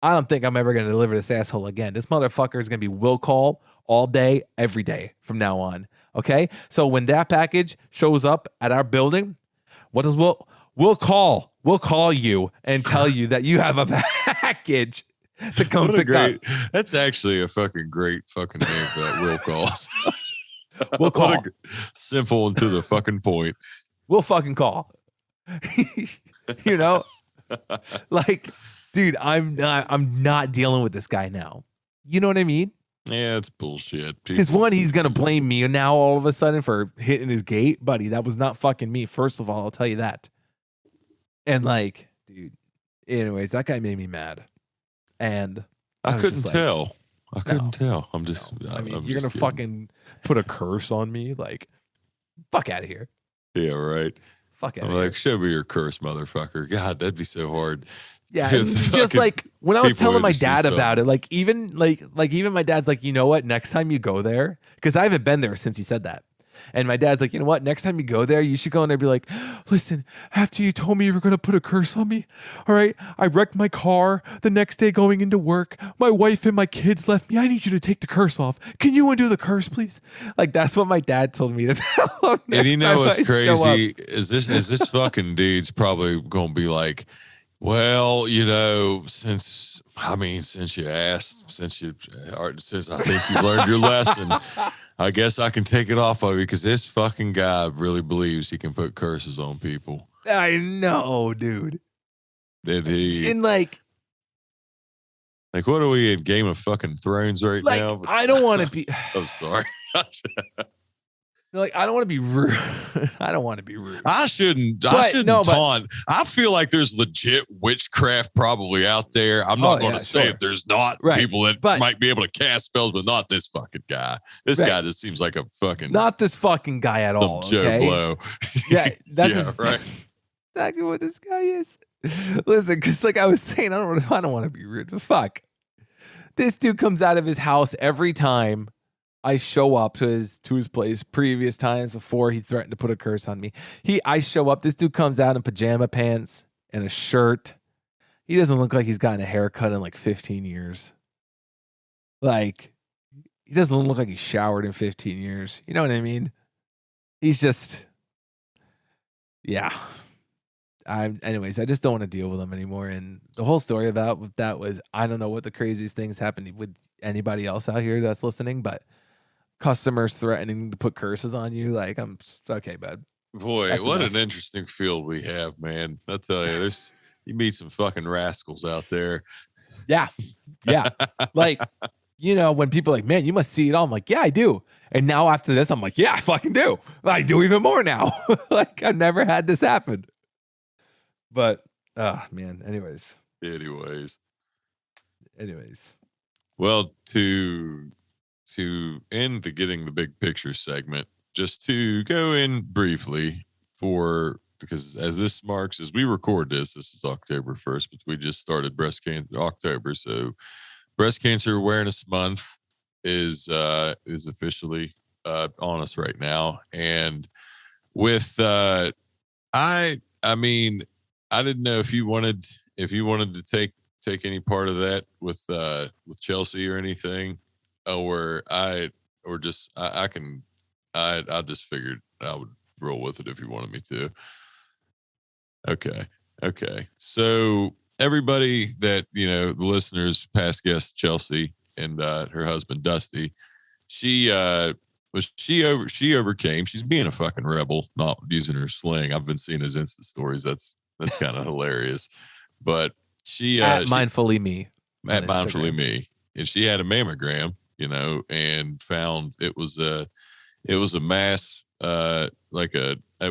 I don't think I'm ever going to deliver this asshole again. This motherfucker is going to be will call all day, every day from now on. Okay? So when that package shows up at our building, what does we'll call you and tell you that you have a package to come pick up. That's actually a fucking great fucking name for that will call. We'll call. Simple and to the fucking point. We'll fucking call. Like, dude, I'm not dealing with this guy now. You know what I mean? Yeah, it's bullshit. Because one, he's gonna blame me now all of a sudden for hitting his gate, buddy. That was not fucking me. First of all, I'll tell you that. And like, dude. Anyways, that guy made me mad, and I couldn't tell. I couldn't tell. I'm just. I mean, you're gonna fucking put a curse on me? Like, fuck out of here. Yeah, right. Fuck out of here. Like, show me your curse, motherfucker. God, that'd be so hard. Yeah, just like when I was telling my dad about it, like even my dad's like, you know what? Next time you go there, because I haven't been there since he said that. And my dad's like, you know what? Next time you go there, you should go in there and be like, listen, after you told me you were going to put a curse on me, all right, I wrecked my car the next day going into work. My wife and my kids left me. I need you to take the curse off. Can you undo the curse, please? Like, that's what my dad told me to tell him. And you know what's crazy is this fucking dude's probably going to be like, well, since you asked, since I think you learned your lesson, I guess I can take it off of you because this fucking guy really believes he can put curses on people. I know, dude. Did he? And like, what are we in Game of fucking Thrones right now? I don't want to be. I'm sorry. Like, I don't want to be rude. I don't want to be rude. I shouldn't taunt. I feel like there's legit witchcraft probably out there. I'm not going to say if there's not people that might be able to cast spells, but not this fucking guy. This guy just seems like a fucking not this fucking guy at all. Joe Blow. Yeah, that's exactly what this guy is. Listen, because like I was saying, I don't want to be rude, but fuck, this dude comes out of his house every time I show up to his place. Previous times before he threatened to put a curse on me, I show up. This dude comes out in pajama pants and a shirt. He doesn't look like he's gotten a haircut in like 15 years. Like, he doesn't look like he's showered in 15 years. You know what I mean? He's just, yeah. Anyways, I just don't want to deal with him anymore. And the whole story about that was, I don't know what the craziest things happened with anybody else out here that's listening, but customers threatening to put curses on you. Like, I'm okay, bud. Boy, that's what enough. An interesting field we have, man. I tell you, you meet some fucking rascals out there. Yeah. Yeah. Like, when people are like, man, you must see it all. I'm like, yeah, I do. And now after this, I'm like, yeah, I fucking do. I do even more now. Like, I've never had this happen. But, man, anyways. Well, to end the Getting the Big Picture segment, just to go in briefly because as we record this is October 1st, but we just started Breast Cancer October. So Breast Cancer Awareness Month is officially on us right now. And with I mean, I didn't know if you wanted to take any part of that with Chelsea or anything, or I just figured I would roll with it if you wanted me to. Okay. So everybody that, the listeners, past guest Chelsea and her husband Dusty, she overcame. She's being a fucking rebel, not using her sling. I've been seeing his Insta stories. That's kind of hilarious. But she mindfully me. At mindfully me, and she had a mammogram, and found it was a mass, it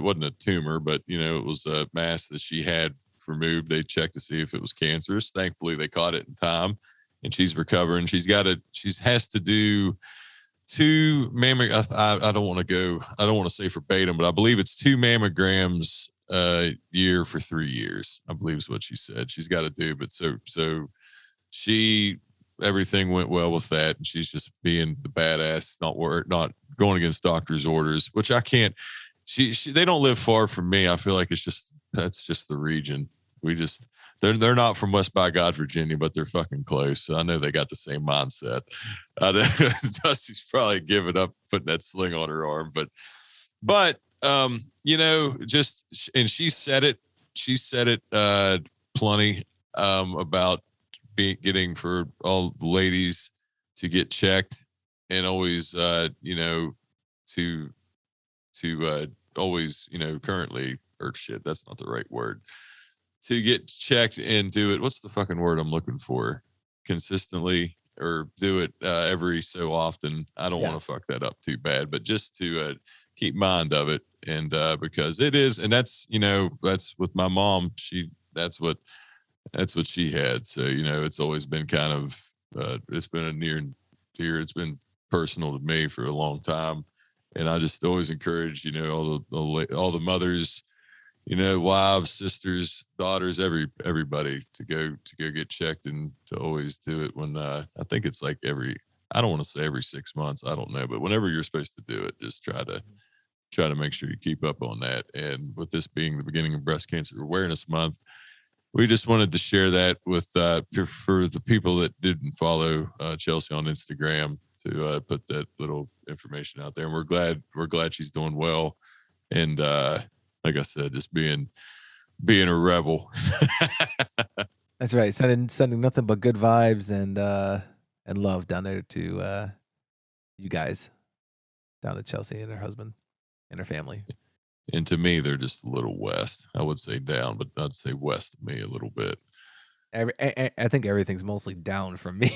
wasn't a tumor, but it was a mass that she had removed. They checked to see if it was cancerous. Thankfully, they caught it in time, and she's recovering. She has to do 2 mammograms. I don't want to say verbatim, but I believe it's 2 mammograms a year for 3 years. I believe is what she said. She's got to do, but so everything went well with that, and she's just being the badass, not going against doctor's orders, which I can't. They don't live far from me. I feel like that's just the region. They're not from West by God, Virginia, but they're fucking close. So I know they got the same mindset. Dusty's probably giving up putting that sling on her arm, but and she said it plenty about getting for all the ladies to get checked, and always to always currently, or shit, that's not the right word, to get checked and do it. What's the fucking word I'm looking for? Consistently, or do it every so often. I don't want to fuck that up too bad, but just to keep mind of it, and because it is, and that's that's with my mom. That's what she had. So it's always been kind of it's been a near and dear. It's been personal to me for a long time, and I just always encourage all the mothers, wives, sisters, daughters, everybody to go get checked, and to always do it when I think it's like I don't want to say every 6 months, I don't know, but whenever you're supposed to do it, just try to make sure you keep up on that. And with this being the beginning of Breast Cancer Awareness Month, we just wanted to share that with for the people that didn't follow Chelsea on Instagram, to put that little information out there. And we're glad she's doing well, and like I said, just being a rebel. That's right. Sending nothing but good vibes and love down there to you guys, down to Chelsea and her husband and her family. And to me, they're just a little west. I would say down, but I'd say west of me a little bit. I think everything's mostly down from me.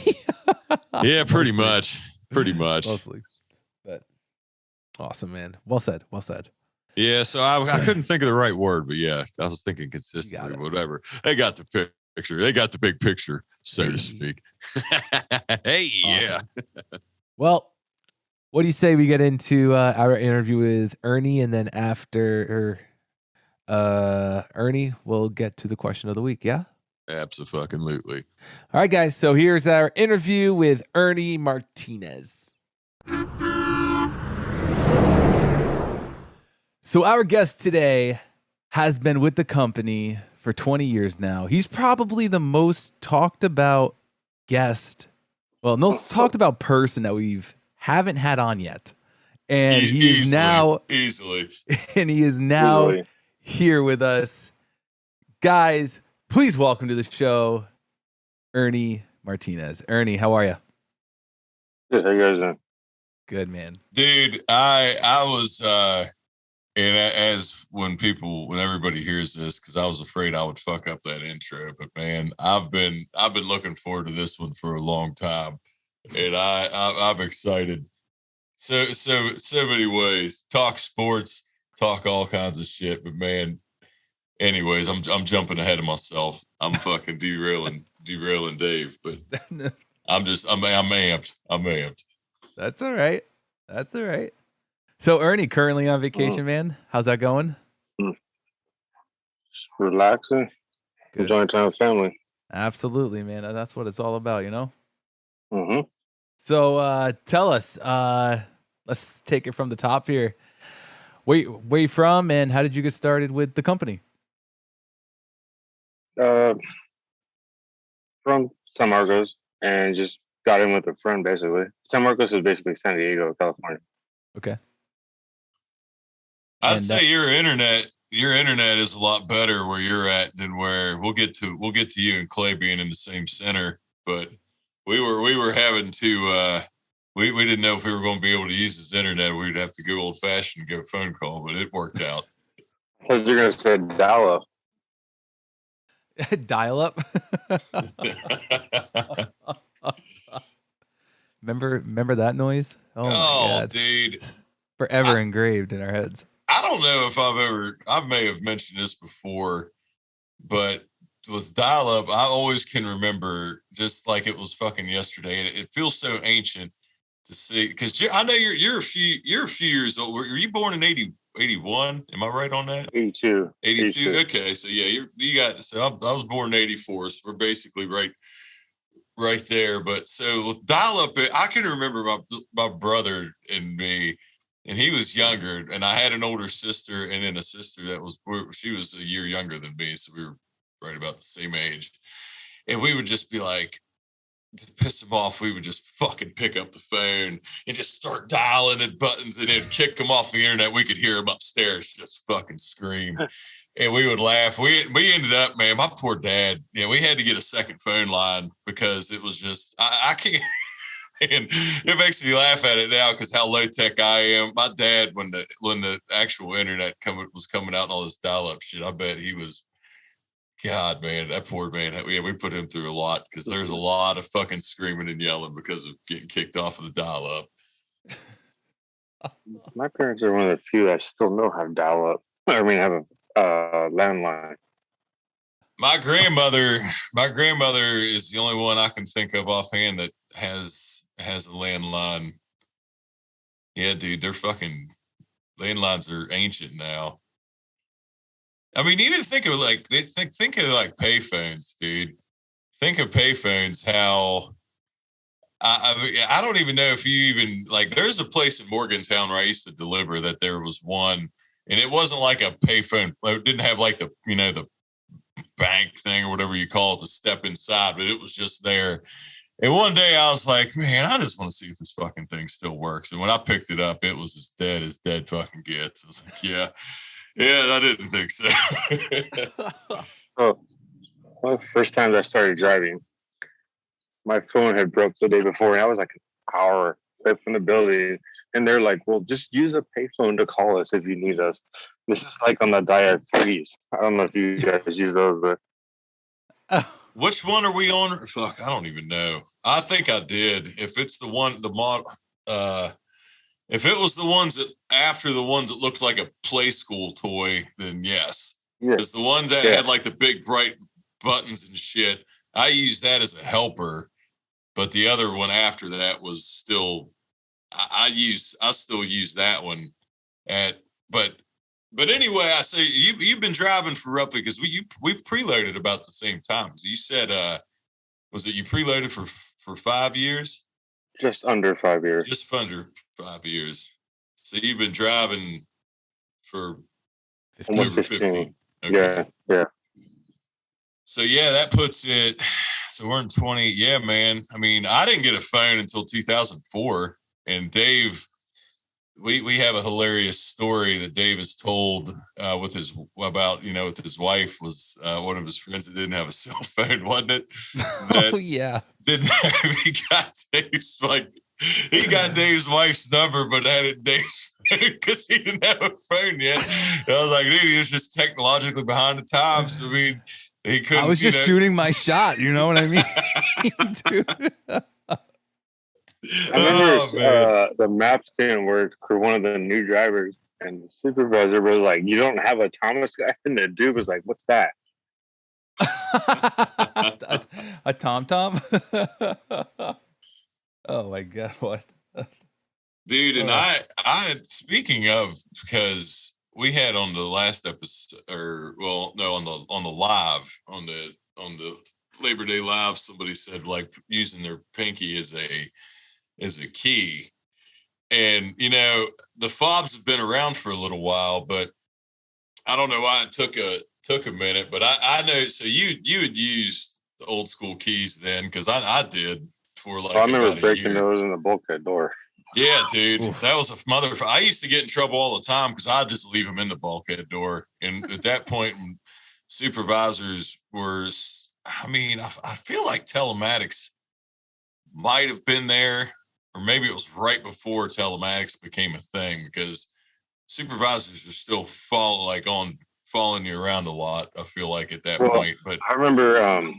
Yeah, pretty much. Mostly. But awesome, man. Well said. Yeah, so I couldn't think of the right word, but yeah, I was thinking consistently, whatever. They got the picture. They got the big picture, so to speak. Hey, awesome. Yeah. Well, what do you say we get into our interview with Ernie, and then after Ernie, we'll get to the question of the week, yeah? Absolutely. All right, guys, so here's our interview with Ernie Martinez. So our guest today has been with the company for 20 years now. He's probably the most talked about guest, most talked about person that haven't had on yet. And he is now here with us. Guys, please welcome to the show, Ernie Martinez. Ernie, how are you? Good. How you guys doing? Good, man. Dude, I was and as when everybody hears this, because I was afraid I would fuck up that intro, but man, I've been looking forward to this one for a long time, and I'm excited. So many ways. Talk sports, talk all kinds of shit, but man, anyways, I'm jumping ahead of myself. I'm fucking derailing Dave, but I'm amped. That's all right. So Ernie, currently on vacation, man. How's that going? Just relaxing. Good. Enjoying time with family. Absolutely, man. That's what it's all about, Mm-hmm. So tell us, let's take it from the top here. Where you from, and how did you get started with the company? From San Marcos, and just got in with a friend basically. San Marcos is basically San Diego, California. Okay. I'd And say your internet is a lot better where you're at than where we'll get to you and Clay being in the same center. But we were having to we didn't know if we were going to be able to use his internet. We'd have to go old fashioned and get a phone call, but it worked out. I thought you were gonna say dial-up. dial up. Remember that noise? Oh my God. Dude. Forever engraved in our heads. I don't know if I may have mentioned this before, but with dial up, I always can remember just like it was fucking yesterday. And it feels so ancient to see, because I know you're a few years old. Were you born in 81? Am I right on that? 82. 82. Okay. So yeah, I was born in 84. So we're basically right there. But so with dial up, I can remember my brother and me. And he was younger, and I had an older sister, and then a sister she was a year younger than me, so we were right about the same age. And we would just be like, to piss him off, we would just fucking pick up the phone and just start dialing at buttons, and then kick him off the internet. We could hear him upstairs just fucking scream, and we would laugh. We ended up, man, my poor dad. We had to get a second phone line because it was just I can't. And it makes me laugh at it now because how low tech I am. My dad, when the actual internet was coming out and all this dial up shit, I bet he was, God, man, that poor man. We put him through a lot because there's a lot of fucking screaming and yelling because of getting kicked off of the dial up. My parents are one of the few that still know how to dial up. I mean, have a landline. My grandmother is the only one I can think of offhand that has a landline. Yeah, dude, they're fucking landlines are ancient now. I mean, even think of like think of like payphones, dude. Think of payphones. How I don't even know if you even like. There's a place in Morgantown where I used to deliver that there was one, and it wasn't like a payphone. It didn't have like the bank thing or whatever you call it to step inside, but it was just there. And one day I was like, man, I just want to see if this fucking thing still works. And when I picked it up, it was as dead fucking gets. I was like, yeah, I didn't think so. Well, the first time I started driving, my phone had broke the day before, and I was like an hour away from the building. And they're like, well, just use a payphone to call us if you need us. This is like on the Dia 3s. I don't know if you guys use those, but which one are we on? Fuck, I don't even know. I think I did. If it's the one, if it was the ones that after the ones that looked like a play school toy, then yes. Because the ones that had like the big bright buttons and shit, I used that as a helper. But the other one after that was still, I still use that one but anyway, I say you've been driving for roughly because we've preloaded about the same time. You said was it you preloaded for 5 years? Just under 5 years. Just under 5 years. So you've been driving for 15. Almost 15. Okay. Yeah. So yeah, that puts it. So we're in 20. Yeah, man. I mean, I didn't get a phone until 2004, and Dave. We have a hilarious story that Dave has told with his wife was one of his friends that didn't have a cell phone, wasn't it? Oh yeah. He got Dave's wife's number, but had it Dave's phone because he didn't have a phone yet. And I was like, dude, he was just technologically behind the times. I mean, he couldn't. I was just shooting my shot. You know what I mean, dude? I remember the maps didn't work for one of the new drivers, and the supervisor was like, "You don't have a Thomas guy?" And the dude was like, "What's that?" A tom-tom? Oh my God, what? Dude, and I speaking of, because we had on the last episode, on the Labor Day live, somebody said like using their pinky as a key. And the fobs have been around for a little while, but I don't know why it took a minute. But I know. So you had used the old school keys then, because I did for like. I remember about breaking a year. those in the bulkhead door. Yeah, dude, Oof. that was a motherfucker. I used to get in trouble all the time because I'd just leave them in the bulkhead door. And at that point, supervisors were. I mean, I feel like telematics might have been there, or maybe it was right before telematics became a thing, because supervisors are still following you around a lot. I feel like at that point, but I remember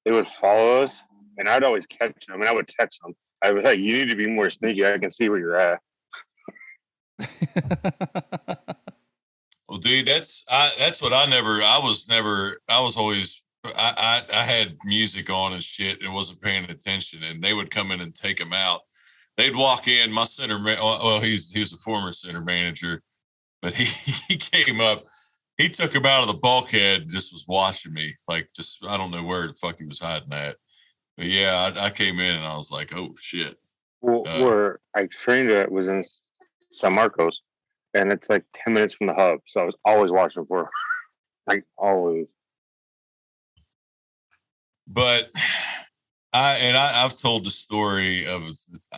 they would follow us, and I'd always catch them, and I would text them. I was like, "You need to be more sneaky. I can see where you're at." well, dude, that's what I was always. I had music on and shit and wasn't paying attention, and they would come in and take them out. They'd walk in. My center, well, he was a former center manager, but he came up. He took him out of the bulkhead and just was watching me, like, just, I don't know where the fuck he was hiding at. But yeah, I came in and I was like, oh shit. Well, where I trained at was in San Marcos, and it's like 10 minutes from the hub. So I was always watching for him. Like, always. But I've told the story of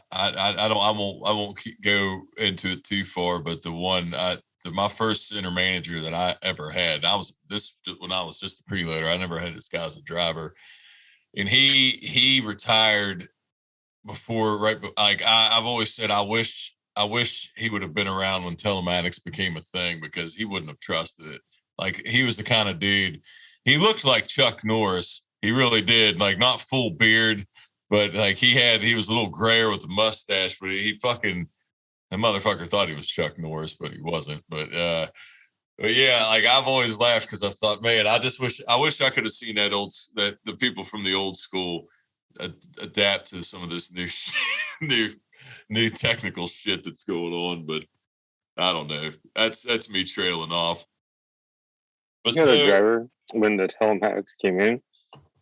I won't go into it too far, but my first center manager that I ever had, when I was just a preloader. I never had this guy as a driver, and he retired before, right? Like I've always said, I wish he would have been around when telematics became a thing, because he wouldn't have trusted it. Like, he was the kind of dude. He looked like Chuck Norris. He really did. Like, not full beard, but like he was a little grayer with a mustache, but the motherfucker thought he was Chuck Norris, but he wasn't. But yeah, like, I've always laughed because I thought, man, I wish I could have seen that the people from the old school adapt to some of this new technical shit that's going on. But I don't know. That's me trailing off. But The other driver, when the telematics came in,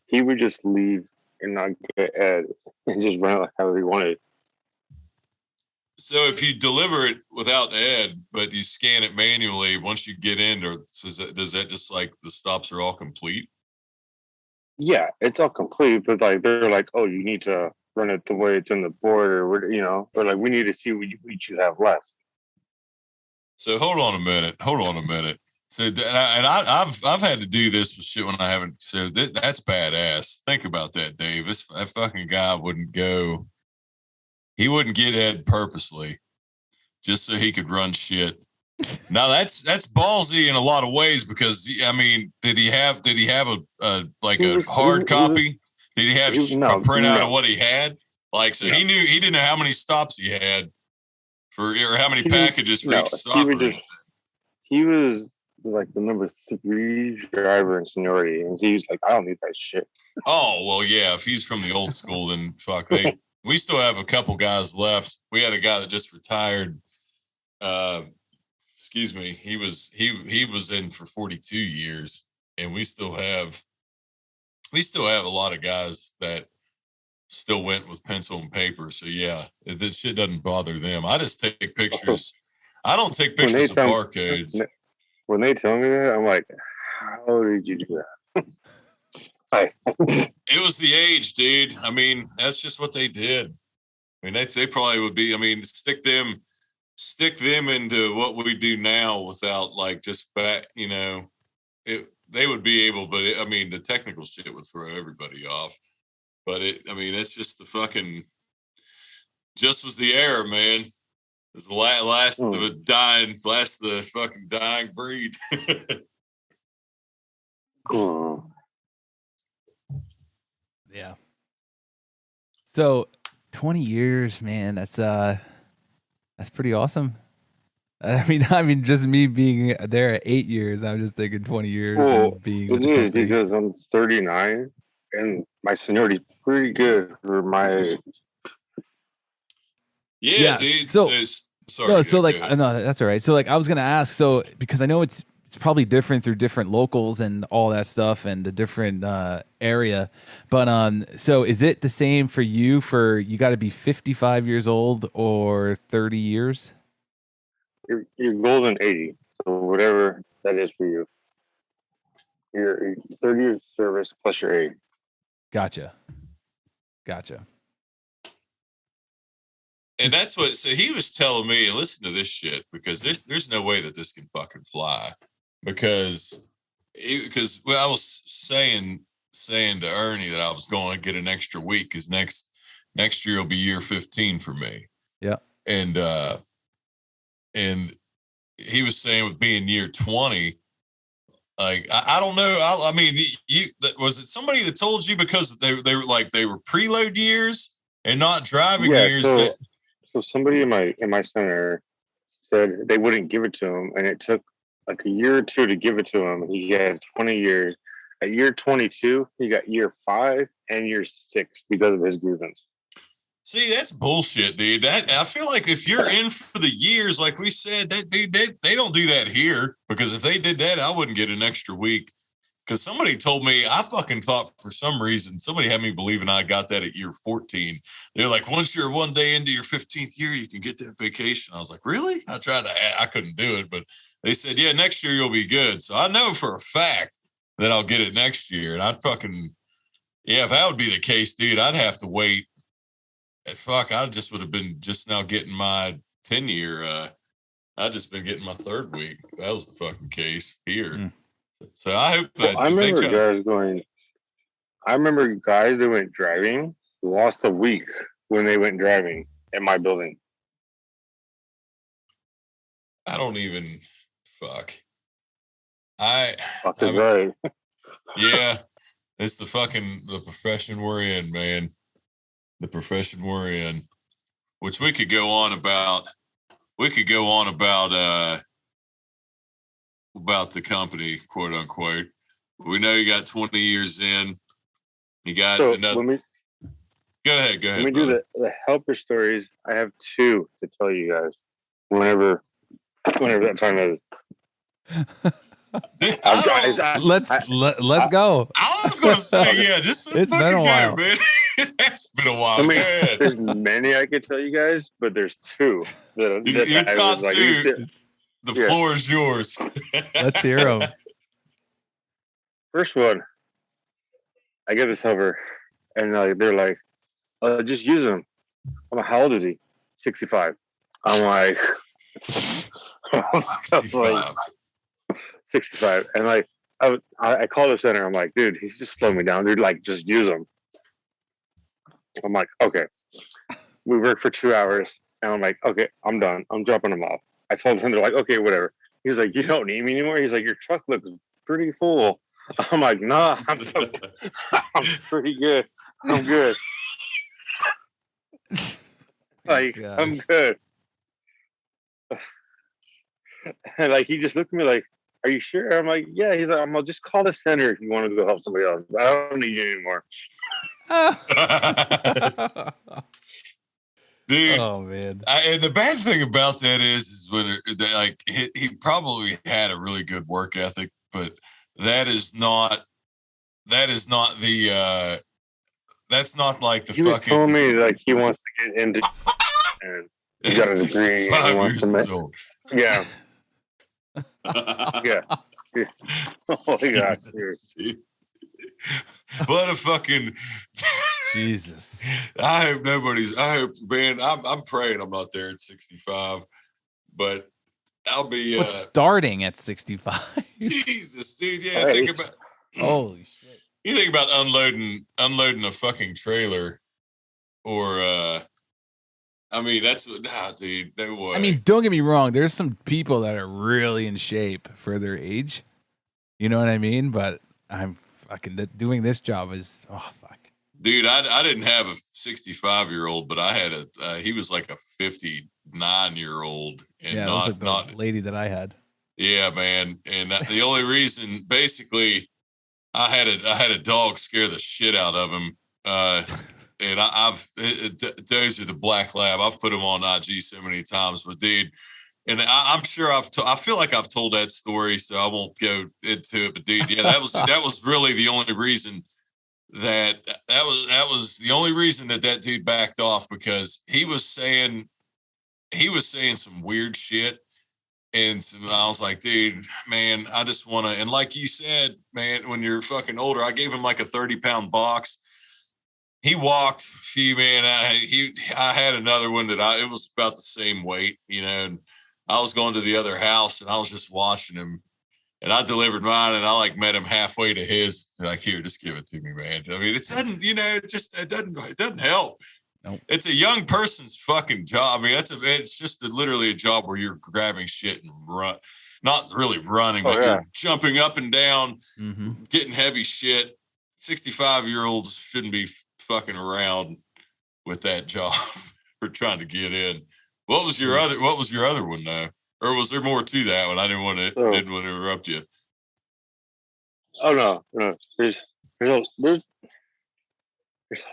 he would just leave and not get Ed and just run it however he wanted. So if you deliver it without Ed, but you scan it manually, once you get in, or does that just, like, the stops are all complete? Yeah, it's all complete, but like they're like, oh, you need to run it the way it's in the board, or or like, we need to see what you have left. So hold on a minute. So, and I've had to do this with shit when I haven't. So that's badass. Think about that, Dave. That fucking guy wouldn't go. He wouldn't get Ed purposely, just so he could run shit. Now that's ballsy in a lot of ways, because I mean, did he have a hard copy? Did he have a printout of what he had? Like, so he didn't know how many stops he had or how many packages for each stop. He was like the number 3 driver in seniority, and he was like, I don't need that shit. Oh, well, yeah, if he's from the old school, then fuck. We still have a couple guys left. We had a guy that just retired. Excuse me. He was in for 42 years, and we still have a lot of guys that still went with pencil and paper. So yeah, this shit doesn't bother them. I just take pictures. I don't take pictures of barcodes. When they tell me that, I'm like, how did you do that? It was the age, dude. I mean, that's just what they did. I mean, they probably would be. I mean, stick them into what we do now without, like, just back. They would be able, but I mean, the technical shit would throw everybody off. But it's just just was the era, man. It's the last of the fucking dying breed. Cool. Yeah. So 20 years, man, that's pretty awesome. I mean, just me being there at 8 years, I'm just thinking 20 years. Well, and being it is because I'm 39 and my seniority is pretty good for my age. Yeah, dude. So, sorry. no, so like, no, that's all right. So like, I was gonna ask, so because I know it's it's probably different through different locals and all that stuff and the different area. But so is it the same for you? For you got to be 55 years old or 30 years? You're golden 80, so whatever that is for you. You're 30 years service plus your 8. Gotcha. And that's what. So he was telling me, and listen to this shit, because there's no way that this can fucking fly, because I was saying to Ernie that I was going to get an extra week because next year will be year 15 for me. Yeah. And he was saying with being year 20, like I don't know. I mean, was it somebody that told you because they were like they were preload years and not driving years? So somebody in my center said they wouldn't give it to him, and it took like a year or two to give it to him. He had 20 years. At year 22, he got year 5 and year 6 because of his grievance. See, that's bullshit, dude. I feel like if you're in for the years, like we said, they don't do that here, because if they did that, I wouldn't get an extra week. Because somebody told me, I fucking thought for some reason, somebody had me believing I got that at year 14. They're like, once you're one day into your 15th year, you can get that vacation. I was like, really? I couldn't do it, but they said, yeah, next year you'll be good. So I know for a fact that I'll get it next year. And if that would be the case, dude, I'd have to wait. I just would have been just now getting my 10-year. I'd just been getting my 3rd week. If that was the fucking case here. So I hope that I remember guys that went driving lost a week when they went driving at my building. I don't even fuck. Fuck is right. Yeah, it's the profession we're in, man. The profession we're in, which we could go on about. We could go on about the company, quote unquote. We know you got 20 years in. You got another. Go ahead. Let me do the helper stories. I have 2 to tell you guys. Whenever that time is. Let's go. I was going to say, yeah, it's been a while, man. It's been a while. I mean, there's many I could tell you guys, but there's 2 that your top 2. The floor is yours. Let's hear them. First one, I get this helper, and they're like, just use him. I'm like, how old is he? 65. I'm like, 65. And like, I call the center. I'm like, dude, he's just slowing me down. Dude, like, just use him. I'm like, okay. We work for 2 hours, and I'm like, okay, I'm done. I'm dropping him off. I told him, they're like, okay, whatever. He's like, you don't need me anymore. He's like, your truck looks pretty full. I'm like, nah, I'm pretty good. I'm good. Like, I'm good. And like, he just looked at me like, are you sure? I'm like, yeah. He's like, I'll just call the center if you want to go help somebody else. I don't need you anymore. Dude, oh man! And the bad thing about that is when he probably had a really good work ethic, but that's not like the he fucking. Was telling me like he wants to get into and he got a degree. And he wants to make, yeah, yeah. Oh my God! What a fucking Jesus. I hope, man, I'm praying I'm not there at 65, but I'll be starting at 65. Jesus, dude. Yeah, right. Think about holy shit. You think about unloading a fucking trailer or I mean, that's what dude, no way. I mean, don't get me wrong, there's some people that are really in shape for their age. You know what I mean? But I'm fucking doing this job is fuck. Dude, I didn't have a 65-year-old, but I had he was like a 59-year-old, and yeah, not the lady that I had. Yeah, man, and the only reason, basically, I had a dog scare the shit out of him, and those are the black lab. I've put him on IG so many times, but dude, And I'm sure I feel like I've told that story, so I won't go into it. But dude, yeah, that was really the only reason that was the only reason that dude backed off, because he was saying some weird shit. And so I was like, dude, man, I just want to. And like you said, man, when you're fucking older, I gave him like a 30-pound box. He walked a few, man. I had another one that it was about the same weight, you know. And I was going to the other house, and I was just watching him. And I delivered mine, and I like met him halfway to his. Like, here, just give it to me, man. I mean, it doesn't, you know, it doesn't help. Nope. It's a young person's fucking job. I mean, it's just literally a job where you're grabbing shit and not really running, but you're jumping up and down, getting heavy shit. 65-year-olds shouldn't be fucking around with that job for trying to get in. What was your other one though? Or was there more to that one? I didn't want to interrupt you. Oh no. There's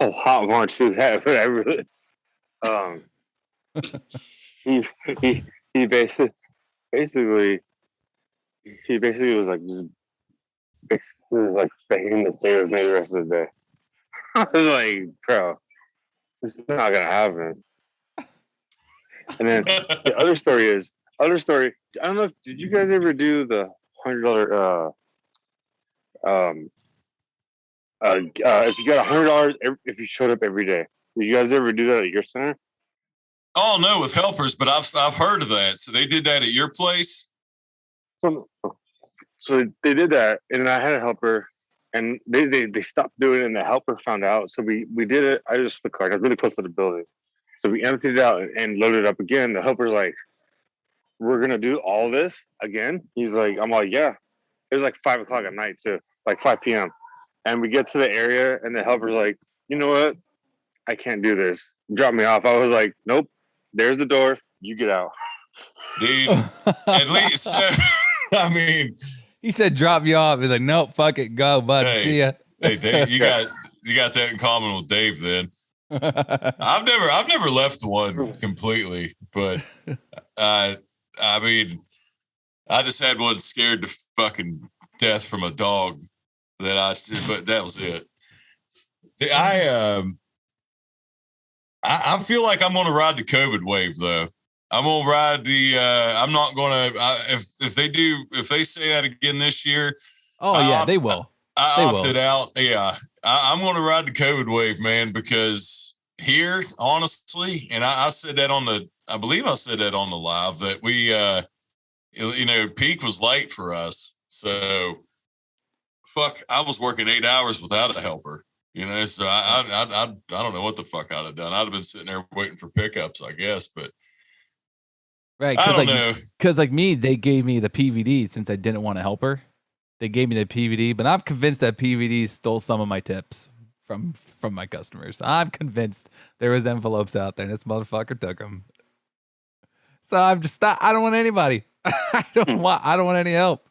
a lot more to that, but I really he basically was like begging to stay with me the rest of the day. I was like, bro, this is not gonna happen. And then the other story. I don't know. Did you guys ever do the $100? If you got $100 if you showed up every day, did you guys ever do that at your center? Oh no, with helpers, but I've heard of that. So they did that at your place. So they did that, and I had a helper, and they stopped doing it, and the helper found out. So we did it. I just the car. I was really close to the building, so we emptied it out and loaded it up again. The helper's like, "We're gonna do all this again?" He's like, "I'm like, yeah." It was like 5 o'clock at night too, like 5 p.m. And we get to the area, and the helper's like, "You know what? I can't do this. Drop me off." I was like, "Nope. There's the door. You get out." Dude, at least, I mean, he said, "Drop you off." He's like, "Nope, fuck it, go, bud. See ya." Hey, Dave, you got that in common with Dave. Then I've never left one completely, but I mean, I just had one scared to fucking death from a dog but that was it. I feel like I'm going to ride the COVID wave though. I'm going to ride I'm not going to, if they say that again this year. Oh yeah, they will. I opted out. Yeah. I'm going to ride the COVID wave, man, because here, honestly, and I said that I believe I said that on the live, that we, peak was late for us. So I was working 8 hours without a helper, so I don't know what the fuck I'd have done. I'd have been sitting there waiting for pickups, I guess, but right. I don't know. Cause like me, they gave me the PVD since I didn't want a helper. They gave me the PVD, but I'm convinced that PVD stole some of my tips from my customers. I'm convinced there was envelopes out there and this motherfucker took them. So I'm just not, I don't want anybody. I don't want any help.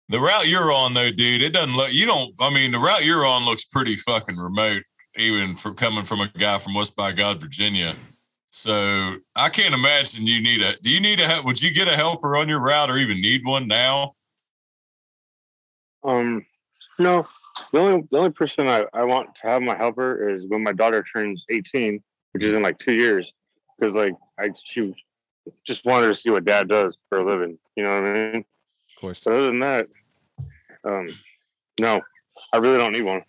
The route you're on though, dude, it doesn't look, the route you're on looks pretty fucking remote, even for coming from a guy from West by God, Virginia. So I can't imagine would you get a helper on your route or even need one now? No, the only person I want to have my helper is when my daughter turns 18, which is in like 2 years. Cause she just wanted to see what dad does for a living. You know what I mean? Of course. But other than that, no, I really don't need one.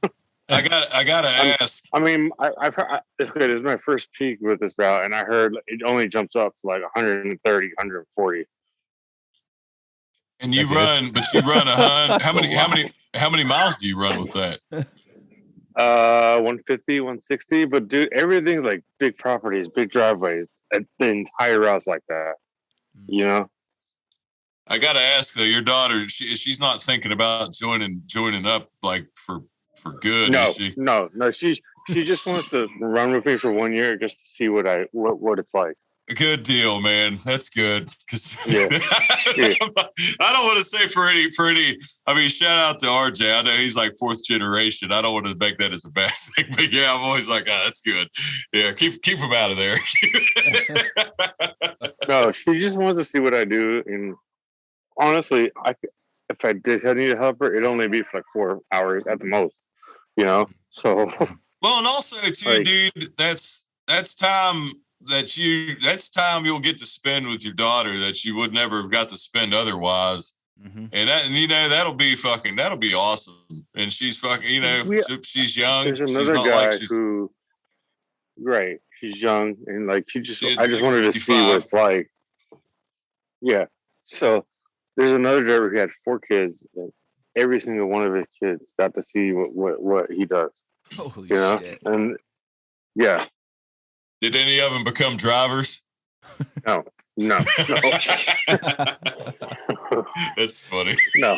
I gotta ask. I mean, I've heard this is my first peak with this route, and I heard it only jumps up to like 130, 140. And you run 100. How many miles do you run with that? 150, 160. But dude, everything's like big properties, big driveways. The entire route's like that. I gotta ask though, your daughter, she's not thinking about joining up like for good. No, is she? No. She just wants to run with me for 1 year just to see what it's like. Good deal, man. That's good. Because Yeah. I don't want to say for any. I mean, shout out to RJ. I know he's like fourth generation. I don't want to make that as a bad thing, but yeah, I'm always like, that's good. Yeah, keep him out of there. No, she just wants to see what I do, and honestly, if I need to help her, it'd only be for like 4 hours at the most, you know. So well, and also too, dude, that's time that's time you'll get to spend with your daughter that you would never have got to spend otherwise. Mm-hmm. And that'll be awesome. And she's fucking, she's young. There's another she's not guy like she's, who, right? She's young, and like I just 65. wanted to see what it's like. Yeah. So there's another driver who had 4 kids, and every single one of his kids got to see what he does. Holy shit! And yeah. Did any of them become drivers? No. That's funny. No.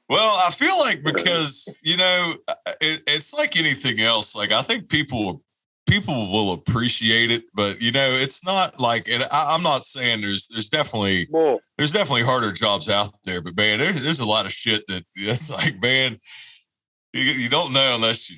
Well, I feel like because it's like anything else. Like I think people will appreciate it, but it's not like. And I'm not saying there's definitely harder jobs out there, but man, there's a lot of shit that's like, man, you don't know unless you're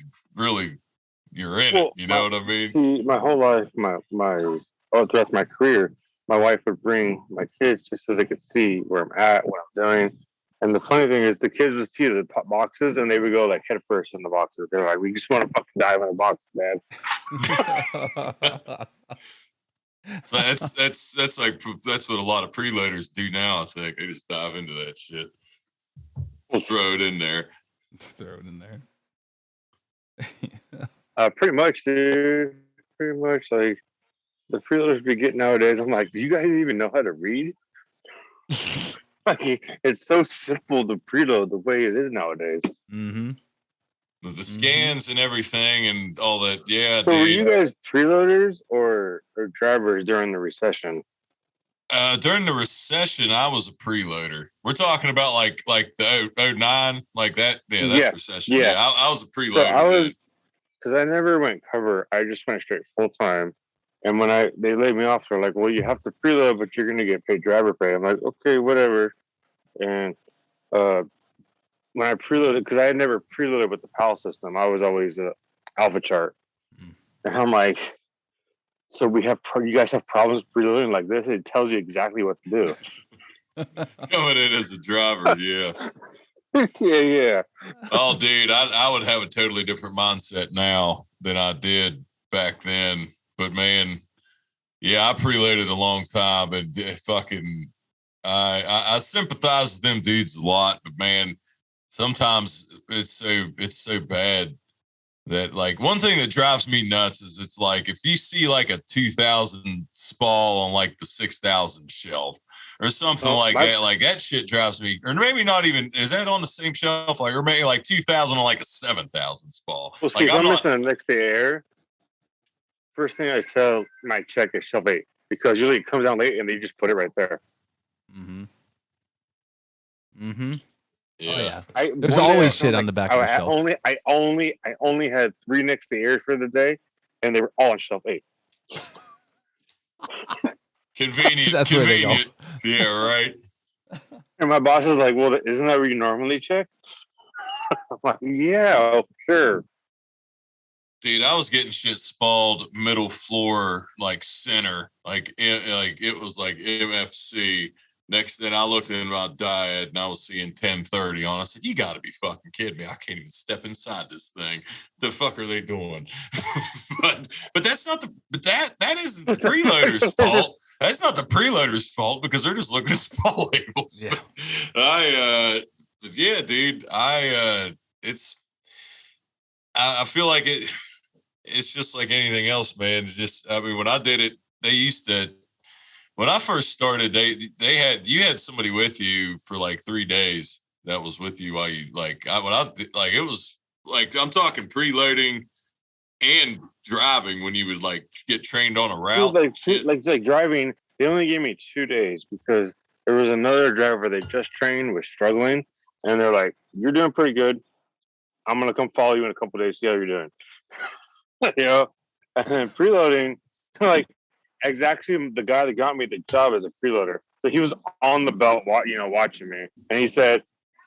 in it. You know what I mean? See, my whole life, throughout my career, my wife would bring my kids just so they could see where I'm at, what I'm doing. And the funny thing is, the kids would see the boxes and they would go like head first in the boxes. They're like, "We just want to fucking dive in the boxes, man." So that's what a lot of preloaders do now. I think they just dive into that shit. We'll throw it in there. Pretty much, dude. Pretty much, like the preloaders we get nowadays. I'm like, do you guys even know how to read? Like, it's so simple to preload the way it is nowadays. Mm-hmm. With the scans and everything and all that. Yeah. So were you guys preloaders or drivers during the recession? During the recession, I was a preloader. We're talking about like the 09, like that. Yeah, that's recession. Yeah, I was a preloader. So because I never went cover. I just went straight full time. And when they laid me off, they're like, "Well, you have to preload, but you're gonna get paid driver pay." I'm like, "Okay, whatever." And when I preloaded, because I had never preloaded with the PAL system, I was always a Alpha chart. And I'm like, "So you guys have problems preloading like this?" It tells you exactly what to do. Coming in as a driver, yeah. Yeah. Oh, dude, I would have a totally different mindset now than I did back then. But man, yeah, I preloaded a long time, and fucking, I sympathize with them dudes a lot. But man, sometimes it's so bad that like one thing that drives me nuts is it's like if you see like a 2000 spall on like the 6000 shelf or something that, like that shit drives me. Or maybe not even, is that on the same shelf? Like, or maybe like 2000 on like a 7000 spall. Well, see, like, I'm listening next to air. First thing I sell my check is shelf 8 because usually it comes out late and they just put it right there. Mm-hmm. Mm-hmm. Yeah. Oh, yeah. There's always shit on the back of the shelf. I only had 3 next to air for the day, and they were all on shelf 8. Convenient. That's convenient. Yeah, right. And my boss is like, "Well, isn't that where you normally check?" I'm like, "Yeah, sure." Dude, I was getting shit spalled middle floor, like center, like it was like MFC. Next thing I looked in my diet and I was seeing 1030 on. I said, "You got to be fucking kidding me! I can't even step inside this thing. The fuck are they doing?" but that's not that isn't the preloader's fault. That's not the preloader's fault because they're just looking at spall labels. Yeah. Yeah, dude. I feel like it's just like anything else, man. It's just, I mean, when I did it, they used to, when I first started, you had somebody with you for like 3 days that was with you while you it was like, I'm talking preloading and driving when you would like get trained on a route. Like driving, they only gave me 2 days because there was another driver they just trained was struggling. And they're like, "You're doing pretty good. I'm going to come follow you in a couple of days, see how you're doing." you know, and then preloading, like exactly the guy that got me the job as a preloader. So he was on the belt, watching me, and he said,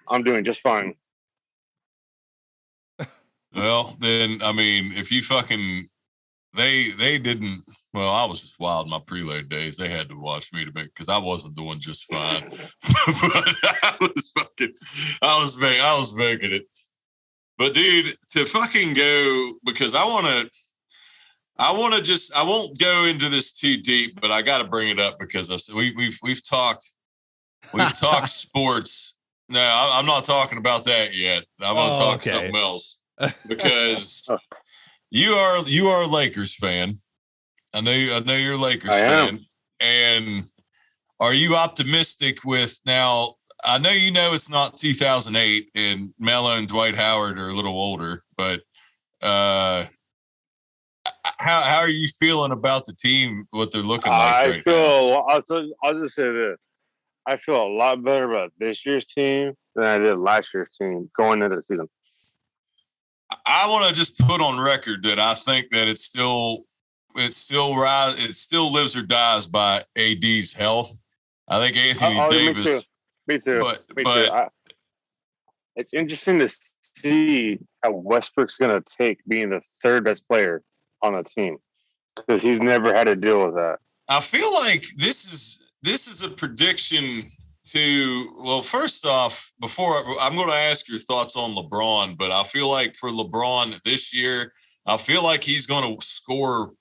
"I'm doing just fine." Well, then I mean, if you fucking they didn't. Well, I was just wild in my preload days. They had to watch me to make because I wasn't doing just fine. But I was making it. But dude, to fucking go because I want to just I won't go into this too deep, but I got to bring it up because we've talked sports. No, I'm not talking about that yet. I'm going to talk something else because you are a Lakers fan. I know you're a Lakers fan. And are you optimistic with now? I know it's not 2008 and Melo and Dwight Howard are a little older, but how are you feeling about the team? What they're looking like now? I'll just say this: I feel a lot better about this year's team than I did last year's team going into the season. I want to just put on record that I think that it still lives or dies by AD's health. I think Anthony Davis. Me too. But it's interesting to see how Westbrook's going to take being the third best player on the team because he's never had to deal with that. I feel like this is a prediction first off, before I'm going to ask your thoughts on LeBron, but I feel like for LeBron this year, I feel like he's going to score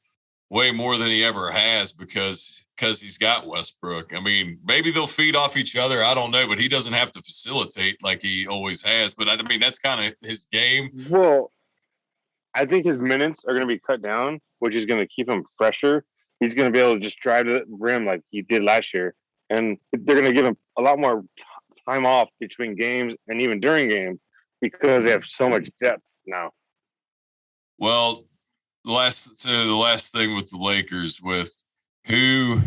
way more than he ever has because he's got Westbrook. I mean, maybe they'll feed off each other. I don't know, but he doesn't have to facilitate like he always has. But I mean, that's kind of his game. Well, I think his minutes are going to be cut down, which is going to keep him fresher. He's going to be able to just drive to the rim like he did last year. And they're going to give him a lot more time off between games and even during games because they have so much depth now. Well, the last thing with the Lakers with who,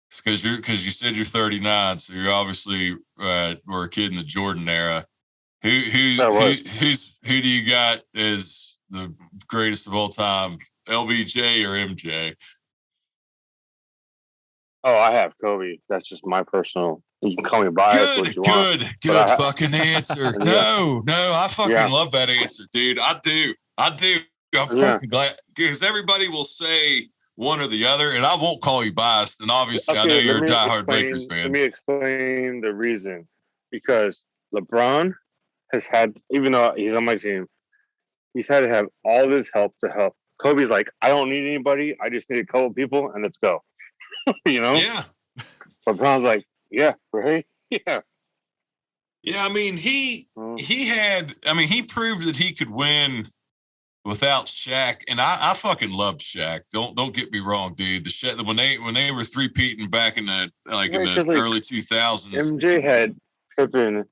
because you said you're 39, so you're obviously were a kid in the Jordan era. Who do you got as the greatest of all time, LBJ or MJ? Oh, I have Kobe. That's just my personal. You can call me biased. Good fucking answer. No, I fucking love that answer, dude. I do. I'm fucking glad because everybody will say one or the other, and I won't call you biased. And obviously, I know you're a diehard Lakers fan. Let me explain the reason. Because LeBron has had, even though he's on my team, he's had to have all this help to help. Kobe's like, I don't need anybody. I just need a couple people, and let's go. Yeah. LeBron's like, yeah, right? Yeah. Yeah, I mean, he proved that he could win without Shaq, and I fucking loved Shaq. Don't get me wrong, dude. The Shaq when they were three-peating back in the early 2000s. MJ had Pippen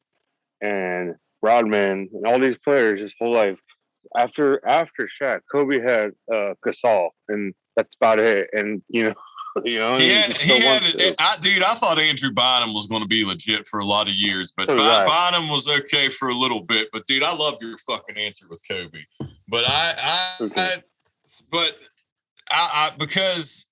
and Rodman and all these players his whole life. After Shaq, Kobe had Gasol, and that's about it. And I thought Andrew Bynum was going to be legit for a lot of years, but Bynum was okay for a little bit. But dude, I love your fucking answer with Kobe. But because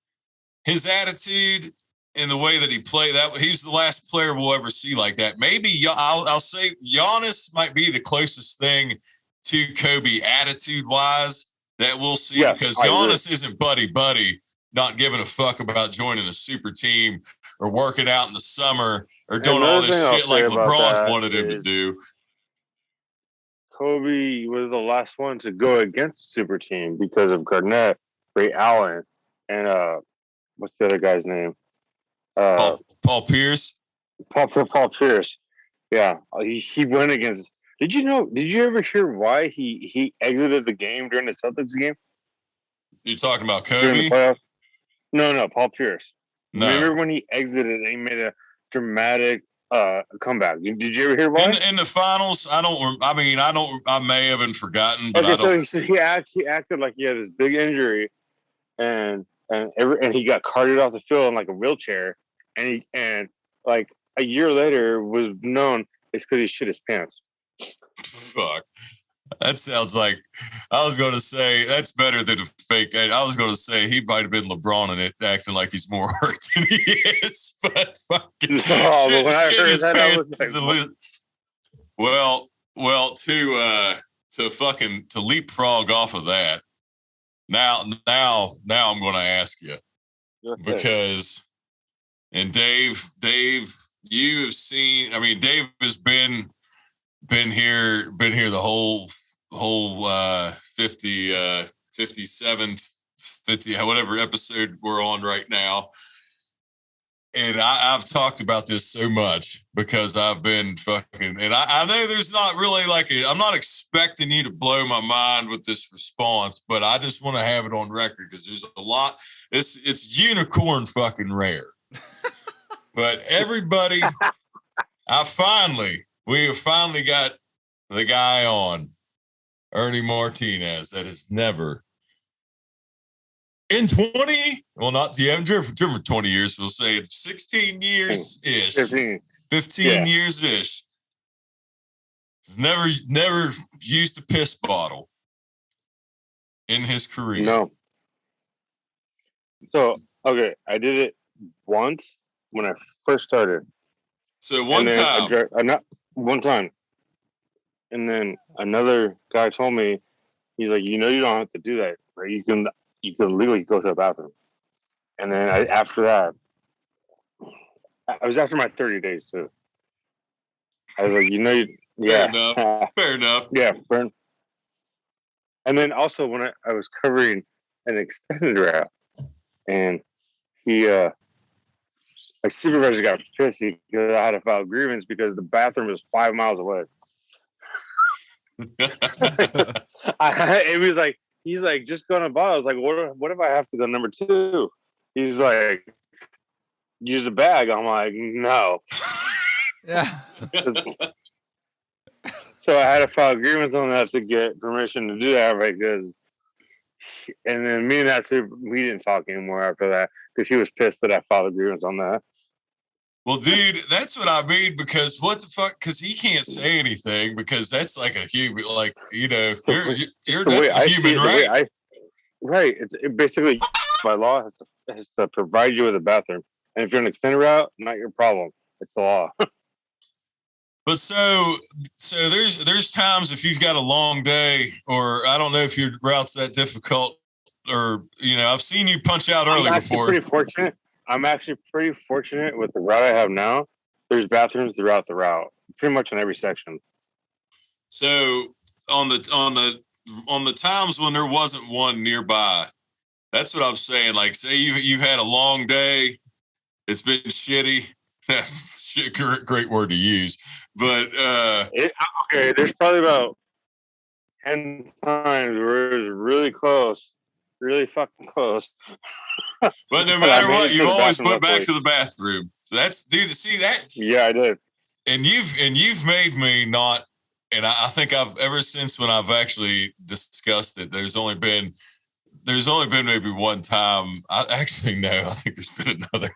his attitude and the way that he played, that he's the last player we'll ever see like that. Maybe I'll say Giannis might be the closest thing to Kobe attitude wise that we'll see because Giannis isn't buddy. Not giving a fuck about joining a super team or working out in the summer or doing all this shit like LeBron's wanted him to do. Kobe was the last one to go against the super team because of Garnett, Ray Allen, and what's the other guy's name? Paul Pierce. Paul Pierce. Yeah, he went against. Did you ever hear why he exited the game during the Celtics game? You're talking about Kobe? During the playoffs? No, Paul Pierce. No. Remember when he exited and he made a dramatic comeback? Did you ever hear why? In the finals, I may have forgotten, but So he acted like he had this big injury, and he got carted off the field in like a wheelchair, and like a year later was known it's because he shit his pants. Fuck. That sounds like I was going to say that's better than a fake. I was going to say he might have been LeBron in it, acting like he's more hurt than he is. But fucking but when I heard that, I was like, well, to leapfrog off of that. Now I'm going to ask you because, and Dave, you have seen. I mean, Dave has been here the whole 57th 50 whatever episode we're on right now, and I've talked about this so much because I've been fucking, and I know there's not really like I'm not expecting you to blow my mind with this response, but I just want to have it on record because there's a lot. It's unicorn fucking rare. But everybody, we have finally got the guy on, Ernie Martinez, that has never, in 20, well, not, you haven't driven for 20 years, we'll say 16 years-ish, 15 years-ish. He's never used a piss bottle in his career. No. So, okay, I did it once when I first started. So one time. And then another guy told me, he's like, you don't have to do that, right? You can legally go to the bathroom. And then after that, I was after my 30 days too. I was like, Fair enough. Yeah. And then also when I was covering an extended route, and my supervisor got pissed because I had to file grievance because the bathroom was 5 miles away. It was like, he's like, just go to the bottom. I was like, what if I have to go number 2? He's like, use a bag. I'm like, no. Yeah. So I had to file grievance on that to get permission to do that, because, and then me and that we didn't talk anymore after that because he was pissed that I filed a grievance on that. Well, dude, that's what I mean, because what the fuck? Because he can't say anything because that's like a human, like, you're that's a human right. Right. It basically, by law, has to provide you with a bathroom. And if you're an extended route, not your problem. It's the law. But so there's times if you've got a long day, or I don't know if your route's that difficult, or I've seen you punch out early before. I'm actually pretty fortunate with the route I have now. There's bathrooms throughout the route, pretty much in every section. So on the times when there wasn't one nearby, that's what I'm saying. Like, say you've had a long day, it's been shitty. Great word to use, but there's probably about 10 times where it was really close, really fucking close. But no matter what, you always went back to the bathroom. So that's, dude, to see that. Yeah, I did. And you've made me not, and I think I've, ever since when I've actually discussed it, there's only been maybe one time. I think there's been another.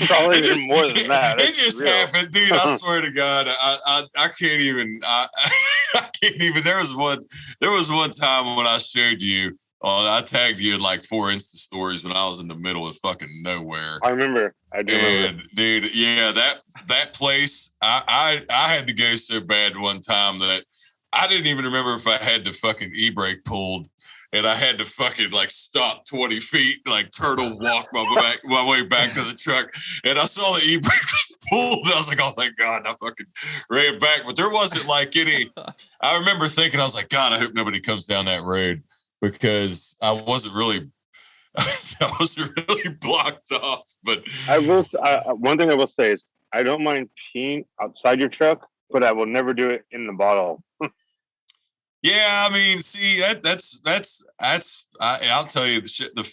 Probably even more than that. It just happened, dude. I swear to God, I can't even. I can't even. There was one time when I showed you. I tagged you in like 4 Insta stories when I was in the middle of fucking nowhere. I remember. I do remember. Dude, yeah, that place. I had to go so bad one time that I didn't even remember if I had the fucking e-brake pulled. And I had to fucking like stop 20 feet, like turtle walk my way back to the truck. And I saw the e-brake was pulled. I was like, oh, thank God. I fucking ran back. But there wasn't like any, I remember thinking, I was like, God, I hope nobody comes down that road, because I wasn't really blocked off. But one thing I will say is I don't mind peeing outside your truck, but I will never do it in the bottle. Yeah, I mean, see, I'll tell you the shit. The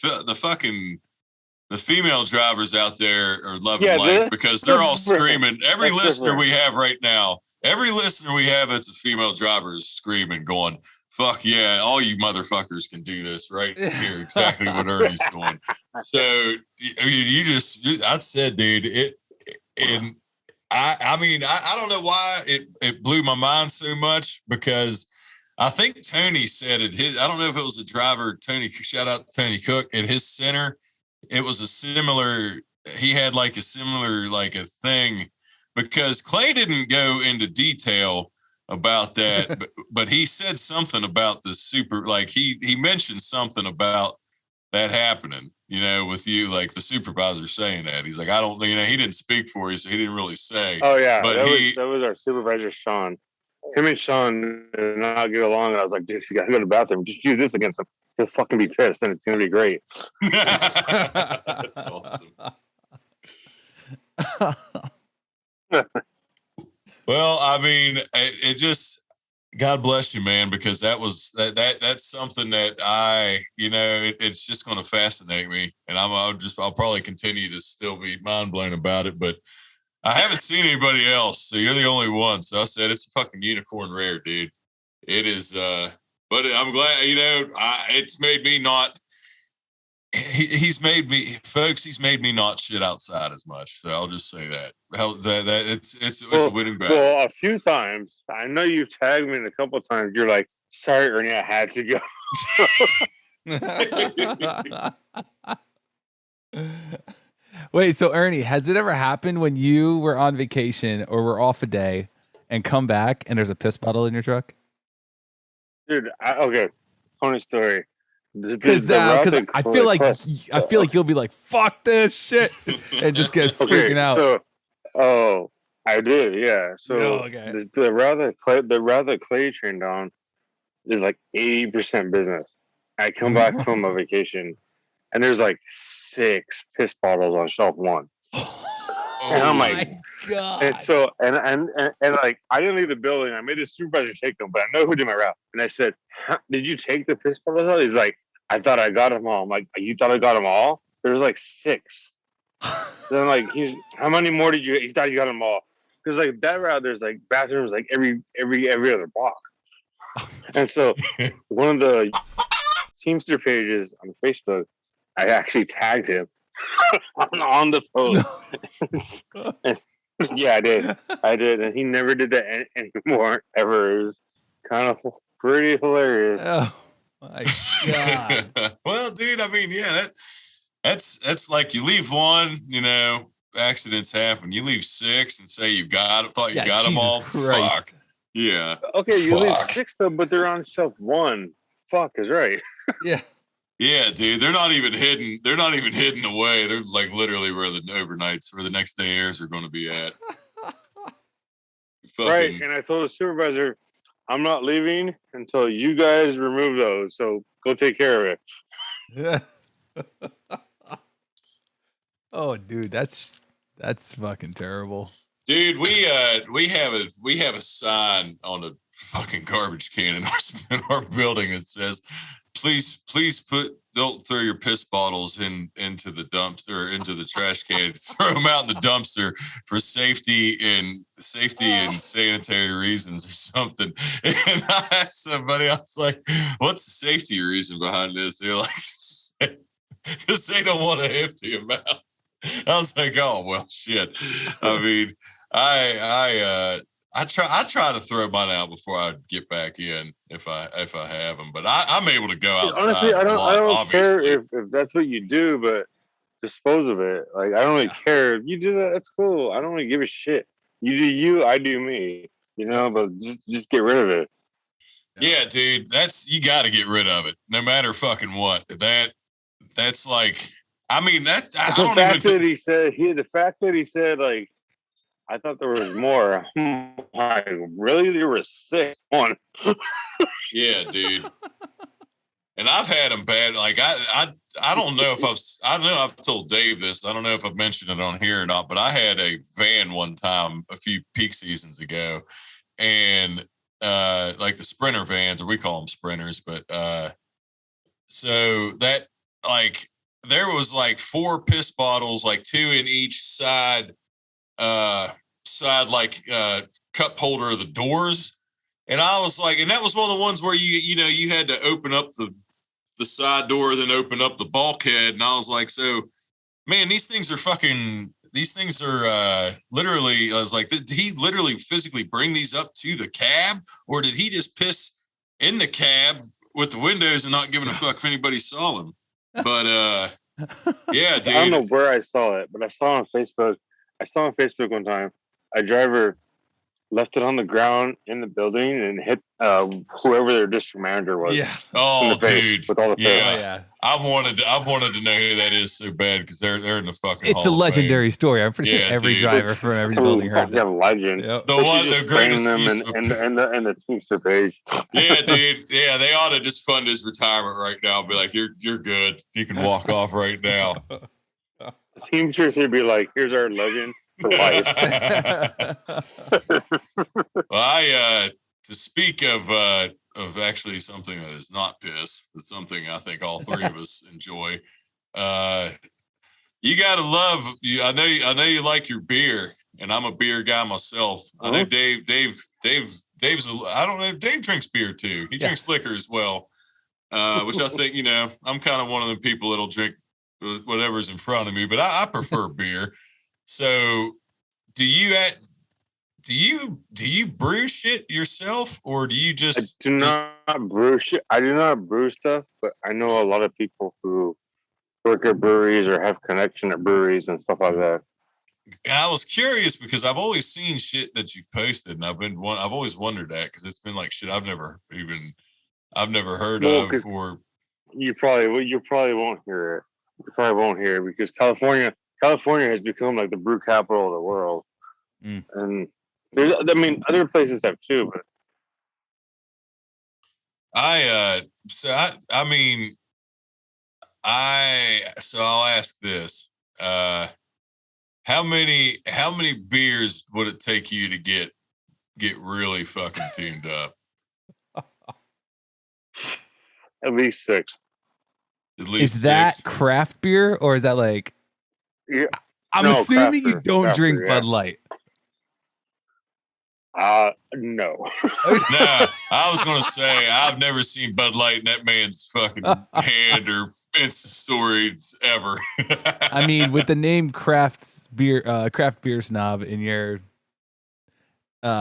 female drivers out there are loving life because they're all screaming. Every listener we have right now, that's a female driver is screaming, going, "Fuck yeah, all you motherfuckers can do this right here." Exactly what Ernie's doing. So I said, dude, and I mean, I don't know why it blew my mind so much, because I think Tony said it. I don't know if it was a driver. Tony, shout out to Tony Cook at his center. It was a similar. He had like a similar like a thing because Clay didn't go into detail about that, but he said something about the super. Like he mentioned something about that happening. You know, with you, like the supervisor saying that. He's like, I don't. You know, he didn't speak for you, so he didn't really say. Oh yeah, but that was our supervisor, Sean. Him and Sean did not get along. And I was like, dude, you gotta go to the bathroom. Just use this against him. He'll fucking be pissed, and it's gonna be great. That's awesome. Well, I mean, it just God bless you, man, because that's something that it's just going to fascinate me, and I'll probably continue to still be mind blown about it, but. I haven't seen anybody else, so you're the only one. So I said it's a fucking unicorn rare, dude. It is, but I'm glad, it's made me not. He's made me not shit outside as much. So I'll just say that. It's a winning battle. Well, a few times. I know you've tagged me in a couple of times. You're like, sorry, Ernie, I had to go. Wait, so Ernie, has it ever happened when you were on vacation or were off a day and come back and there's a piss bottle in your truck? Dude, okay, funny story. Because I feel like you'll be like, "Fuck this shit," and just get freaking out. So, I did, yeah. So okay. the route that Clay trained on is like 80% business. I come back from a vacation. And there's like 6 piss bottles on shelf 1. And I'm like, God. And so, and like, I didn't leave the building. I made a supervisor take them, but I know who did my route. And I said, did you take the piss bottles out? He's like, I thought I got them all. I'm like, you thought I got them all? There's like 6. Then like, how many more did you? He thought you got them all. Because like that route, there's like bathrooms like every other block. And so one of the Teamster pages on Facebook, I actually tagged him on the post. Yeah, I did. And he never did that anymore, ever. It was kind of pretty hilarious. Oh, my God. Well, dude, I mean, yeah, that's like you leave one, accidents happen. You leave 6 and say you got them all. Christ. Fuck. Yeah. Okay, you leave 6 though, but they're on shelf 1. Fuck is right. Yeah. Yeah, dude, they're not even hidden. They're not even hidden away. They're like literally where the overnights, where the next day airs are going to be at. Right, and I told the supervisor, I'm not leaving until you guys remove those. So go take care of it. Yeah. Oh, dude, that's fucking terrible. Dude, we have a sign on the fucking garbage can in our building that says, please don't throw your piss bottles into the dumpster, into the trash can. Throw them out in the dumpster for safety and sanitary reasons or something. And I asked somebody, I was like, what's the safety reason behind this? They're like, because they don't want to empty them out. I was like, oh well, shit. I mean, I try to throw mine out before I get back in if I have them, but I'm able to go outside. Honestly, I don't care if that's what you do, but dispose of it. Like, I don't really care if you do that. That's cool. I don't really give a shit. You do you, I do me. But just get rid of it. Yeah, dude, you got to get rid of it, no matter fucking what. That's like, I mean, the fact that he said like, I thought there was more. Like, really? There were 6. One. Yeah, dude. And I've had them bad. Like I don't know if I've told Dave this. I don't know if I've mentioned it on here or not, but I had a van one time a few peak seasons ago, and like the Sprinter vans, or we call them Sprinters, but so that like there was like 4 piss bottles, like 2 in each side like cup holder of the doors, and I was like, and that was one of the ones where you had to open up the side door, then open up the bulkhead, and I was like, so man, these things are literally, I was like, did he literally physically bring these up to the cab, or did he just piss in the cab with the windows and not giving a fuck if anybody saw him. But yeah, dude. I don't know where I saw it, but I saw on Facebook. I saw on Facebook one time a driver left it on the ground in the building and hit whoever their district manager was. Yeah. In Oh, the face dude. with all the Yeah. Oh yeah. I've wanted to know who that is so bad because they're in the fucking. It's Hall a of legendary story. I'm pretty Yeah, sure every dude. driver from every building heard fucking it. legend. Yep. The They one, should the just greatest frame use them of- and the Teamster page. Yeah, dude. Yeah, they ought to just fund his retirement right now. Be like, you're good. You can walk off right now. Teamsters would be like, here's our legend for life. Well, I to speak of actually something that is not piss, it's something I think all three of us enjoy. You gotta love you. I know you like your beer, and I'm a beer guy myself. I know Dave's. I don't know. Dave drinks beer too. He drinks liquor as well, which I think I'm kind of one of the people that'll drink whatever's in front of me, but I prefer beer. So, do you brew shit yourself, or do you just? I do not brew shit. I do not brew stuff, but I know a lot of people who work at breweries or have connection at breweries and stuff like that. I was curious because I've always seen shit that you've posted, and I've always wondered that because it's been like shit I've never heard of, or you probably won't hear it. You probably won't hear it because California has become like the brew capital of the world, and there's other places have too, but I'll ask this. How many beers would it take you to get really fucking tuned up? at least 6. At least Is that 6? craft beer or is that like? Yeah, I'm No, assuming you craft don't beer, drink yeah. Bud Light. No. Nah, I was gonna say I've never seen Bud Light in that man's fucking hand or Insta stories ever. I mean, with the name craft beer snob in your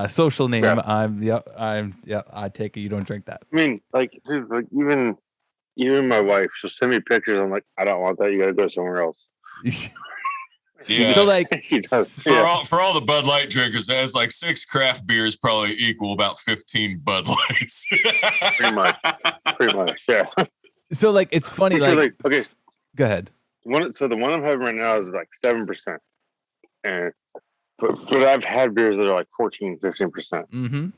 social name, Yeah. I take it you don't drink that. I mean, like, dude, like even my wife, she'll send me pictures. I'm like, I don't want that. You gotta go somewhere else. Yeah. So like, She does. For all the Bud Light drinkers, that's like 6 craft beers probably equal about 15 Bud Lights. Pretty much, yeah. so like, it's funny. Because, Like, okay, go ahead. so the one I'm having right now is like 7%, and but I've had beers that are like 14, 15%. Mm-hmm.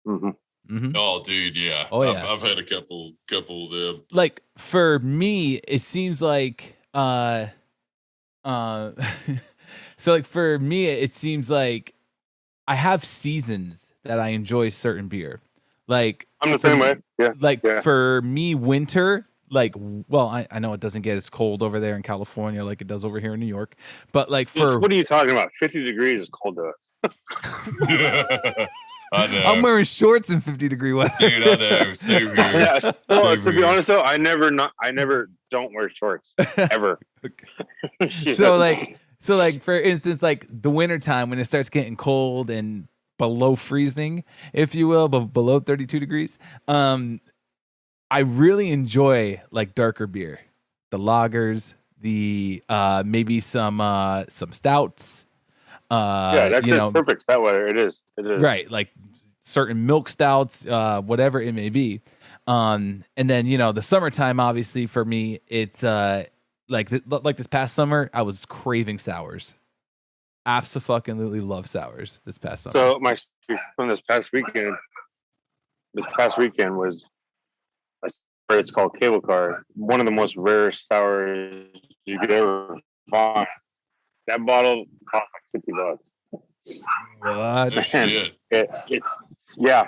Mm-hmm. Mm-hmm. Oh, dude, yeah. Oh, yeah. I've had a couple of them. Like for me, it seems like so like for me, it seems like I have seasons that I enjoy certain beer. Like I'm the same way. Yeah. Like yeah. for me, winter, like, well, I know it doesn't get as cold over there in California like it does over here in New York, but like for What are you talking about? 50 degrees is cold to us. I know. I'm wearing shorts in 50-degree weather. Dude, I know. Same here. Yeah, so, Same to be here. honest though, I never don't wear shorts ever. So like for instance, like the wintertime when it starts getting cold and below freezing, if you will, but below 32 degrees, I really enjoy like darker beer, the lagers, the maybe some stouts. Yeah, that's perfect stout weather. It is. Right, like certain milk stouts, whatever it may be. And then the summertime, obviously for me, it's like this past summer, I was craving sours. Absolutely love sours this past summer. So from this past weekend was it's called Cable Car. One of the most rare sours you could ever find. That bottle cost like $50. What? Oh, shit. It's yeah.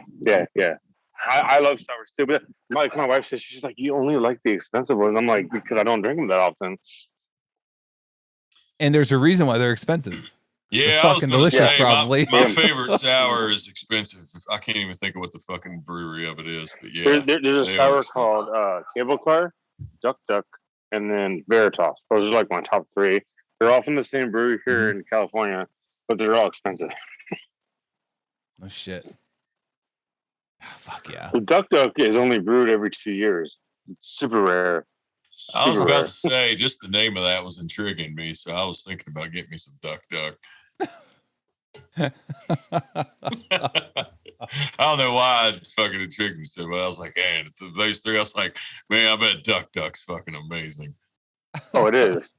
I love sours too, but my wife says, she's like, you only like the expensive ones. I'm like, because I don't drink them that often. And there's a reason why they're expensive. Yeah, They're fucking delicious, probably. My favorite sour is expensive. I can't even think of what the fucking brewery of it is, but yeah. There's a sour called Cable Car, Duck, and then Veritas. Those are like my top 3. They're all from the same brewery here in California, but they're all expensive. Oh shit. Fuck yeah. The duck is only brewed every 2 years. It's super rare. I was Super about rare. to say, just the name of that was intriguing me, so I was thinking about getting me some duck. I don't know why it fucking intrigued me so, but I was like, man, those three, I was like, man, I bet duck's fucking amazing. Oh, it is.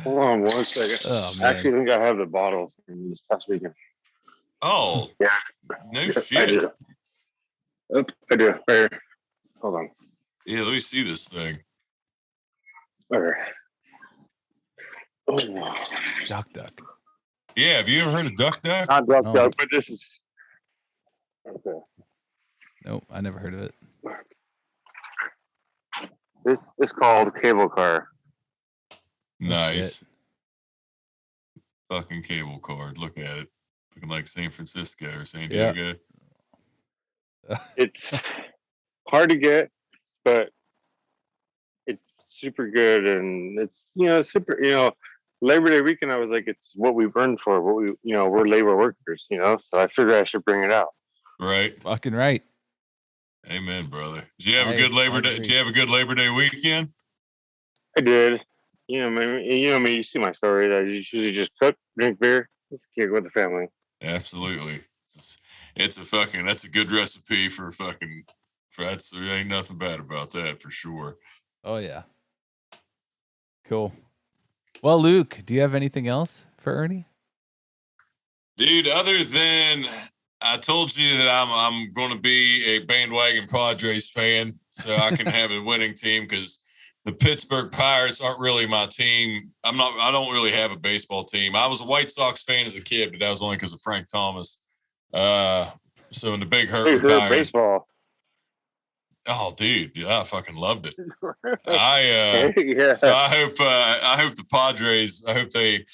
Hold on 1 second. Oh, I actually think I have the bottle from this past weekend. Oh, yeah. No yeah, shit. I do. Oop, I do. Right here. Hold on. Yeah, let me see this thing. All right. Oh. Duck. Yeah, have you ever heard of duck? Not duck, No. but this is. Okay. Nope, I never heard of it. This is called cable car. Nice. Fucking cable card. Look at it. Looking like San Francisco or San Diego. It's hard to get, but it's super good, and it's super. Labor Day weekend, I was like, it's what we've earned for. What we, we're labor workers, so I figured I should bring it out. Right. Fucking right. Amen, brother. Did you have a good Labor Day? Did you have a good Labor Day weekend? I did. Me. You see my story. That I usually just cook, drink beer, just kick with the family. Absolutely. That's a good recipe for there ain't nothing bad about that for sure. Oh yeah. Cool. Well, Luke, do you have anything else for Ernie? Dude, other than I told you that I'm going to be a bandwagon Padres fan, so I can have a winning team because the Pittsburgh Pirates aren't really my team. I don't really have a baseball team. I was a White Sox fan as a kid, but that was only because of Frank Thomas. So when the Big Hurt retired, baseball. Oh, dude, yeah, I fucking loved it. Yeah. So I hope the Padres. I hope they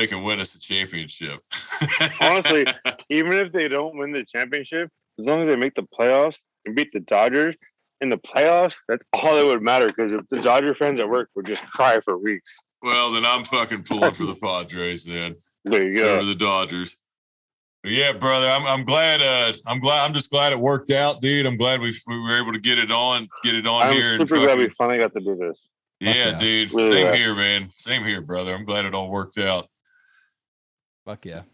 can win us a championship. Honestly, even if they don't win the championship, as long as they make the playoffs and beat the Dodgers in the playoffs, that's all that would matter. Because if the Dodger fans at work would just cry for weeks. Well, then I'm fucking pulling for the Padres. Then there you go. Over the Dodgers. But yeah, brother, I'm glad. I'm just glad it worked out, dude. I'm glad we were able to get it on here. I'm super glad we finally got to do this. Yeah, dude. Really Same here, man. Same here, brother. I'm glad it all worked out. Fuck yeah.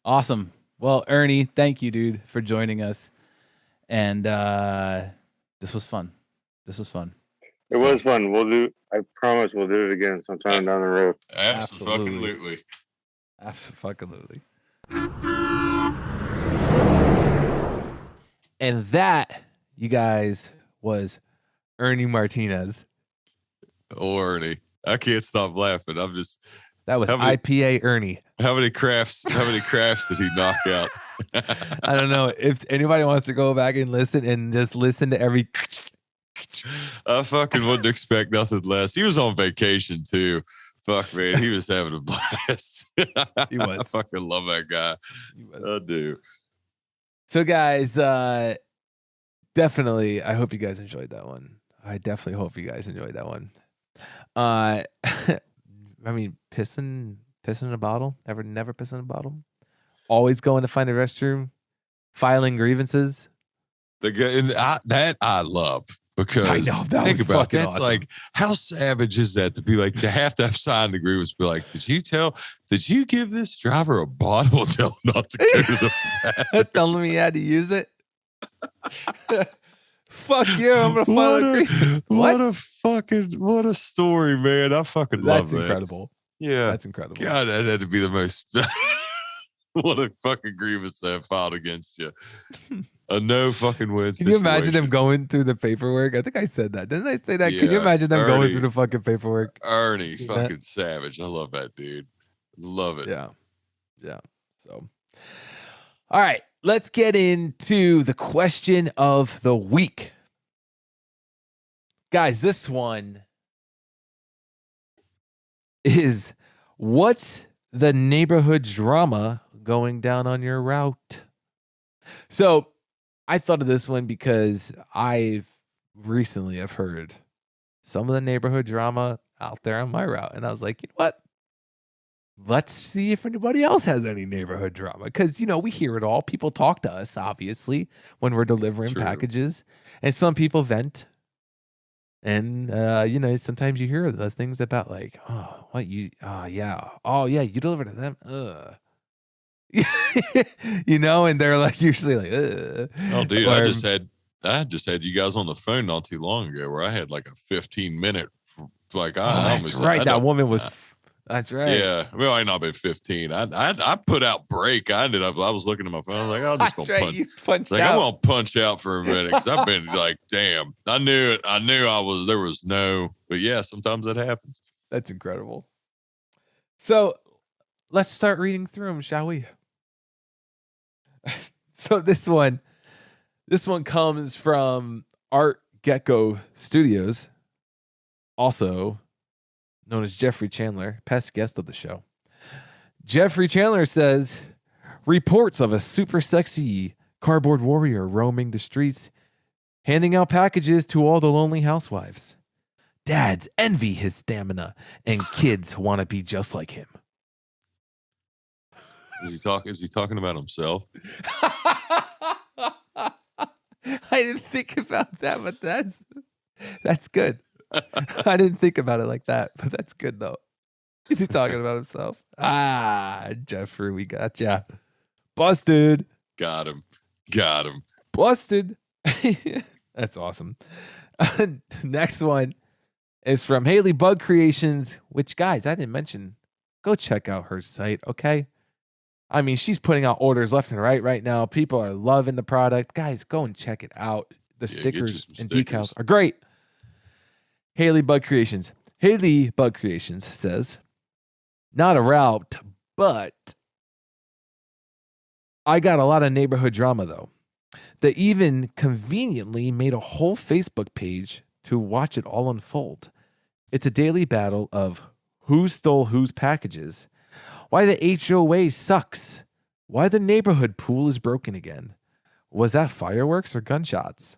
Awesome. Well, Ernie, thank you, dude, for joining us. And this was fun. It was fun. I promise we'll do it again sometime down the road. Absolutely. Absolutely. And that, you guys, was Ernie Martinez. Oh, Ernie. I can't stop laughing. That was IPA Ernie. How many crafts did he knock out? I don't know. If anybody wants to go back and just listen to every. I fucking wouldn't expect nothing less. He was on vacation too. Fuck, man. He was having a blast. He was. I fucking love that guy. I do. So, guys, definitely, I hope you guys enjoyed that one. I definitely hope you guys enjoyed that one. I mean, pissing in a bottle. Never piss in a bottle. Always going to find a restroom. Filing grievances. That I love. Because I know, think about it, that's awesome. like, how savage is that to be like, to have signed agreements, be like, did you give this driver a bottle and tell him not to go to the bathroom? Telling me he had to use it? Fuck you, I'm gonna file a grievance. What a story, man. I fucking love that. That's incredible. Yeah. That's incredible. God, that had to be the most what a fucking grievance that filed against you. A no fucking win. Can you imagine them going through the paperwork? I think I said that. Didn't I say that? Yeah, Can you imagine them Ernie, going through the fucking paperwork? Ernie, fucking savage. I love that dude. Love it. Yeah. Yeah. So, all right, let's get into the question of the week. Guys, this one is, what's the neighborhood drama going down on your route? So I thought of this one because I've recently heard some of the neighborhood drama out there on my route. And I was like, you know what? let's see if anybody else has any neighborhood drama. Because, we hear it all. People talk to us, obviously, when we're delivering True. packages. And some people vent. And, sometimes you hear the things about like, oh, what you, oh, yeah. Oh, yeah, you deliver to them. Ugh. And they're like, usually like, ugh. Oh, dude, Or, I just had you guys on the phone not too long ago where I had like a 15-minute, like, that's right. That woman was, that's right. Yeah. Well, I not been 15. I put out break. I was looking at my phone. I was like, I'll just go punch. You punched Like, out. I'm gonna punch out for a minute because I've been like, damn. I knew it. I knew there was no, but yeah, sometimes that happens. That's incredible. So let's start reading through them, shall we? So this one comes from Art Gecko Studios, also known as Jeffrey Chandler, past guest of the show. Jeffrey Chandler says, reports of a super sexy cardboard warrior roaming the streets, handing out packages to all the lonely housewives. Dads envy his stamina, and kids want to be just like him. Is he talking about himself? I didn't think about that, but that's good. I didn't think about it like that, but that's good though. Is he talking about himself? Jeffrey, we got ya. Busted. Got him. Busted. That's awesome. Next one is from Haley Bug Creations, which, guys, I didn't mention. Go check out her site, okay? I mean, she's putting out orders left and right now. People are loving the product. Guys, go and check it out. The stickers and decals are great. Haley Bug Creations. Haley Bug Creations says, not a route, but I got a lot of neighborhood drama, though. They even conveniently made a whole Facebook page to watch it all unfold. It's a daily battle of who stole whose packages, why the HOA sucks, why the neighborhood pool is broken again. Was that fireworks or gunshots?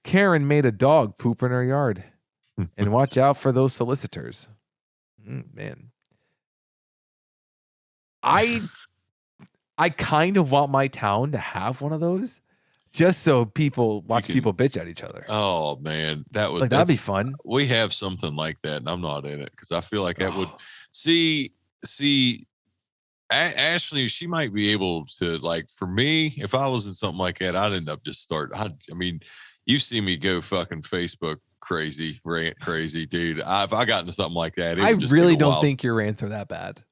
Karen made a dog poop in her yard. And watch out for those solicitors. Man. I kind of want my town to have one of those just so people watch people bitch at each other. Oh man, that'd be fun. We have something like that and I'm not in it because I feel like that would see Ashley, she might be able to, like, for me, if I was in something like that, I'd end up just I mean, you see me go fucking Facebook crazy, rant crazy, dude. If I got into something like that, I really don't think your rants are that bad.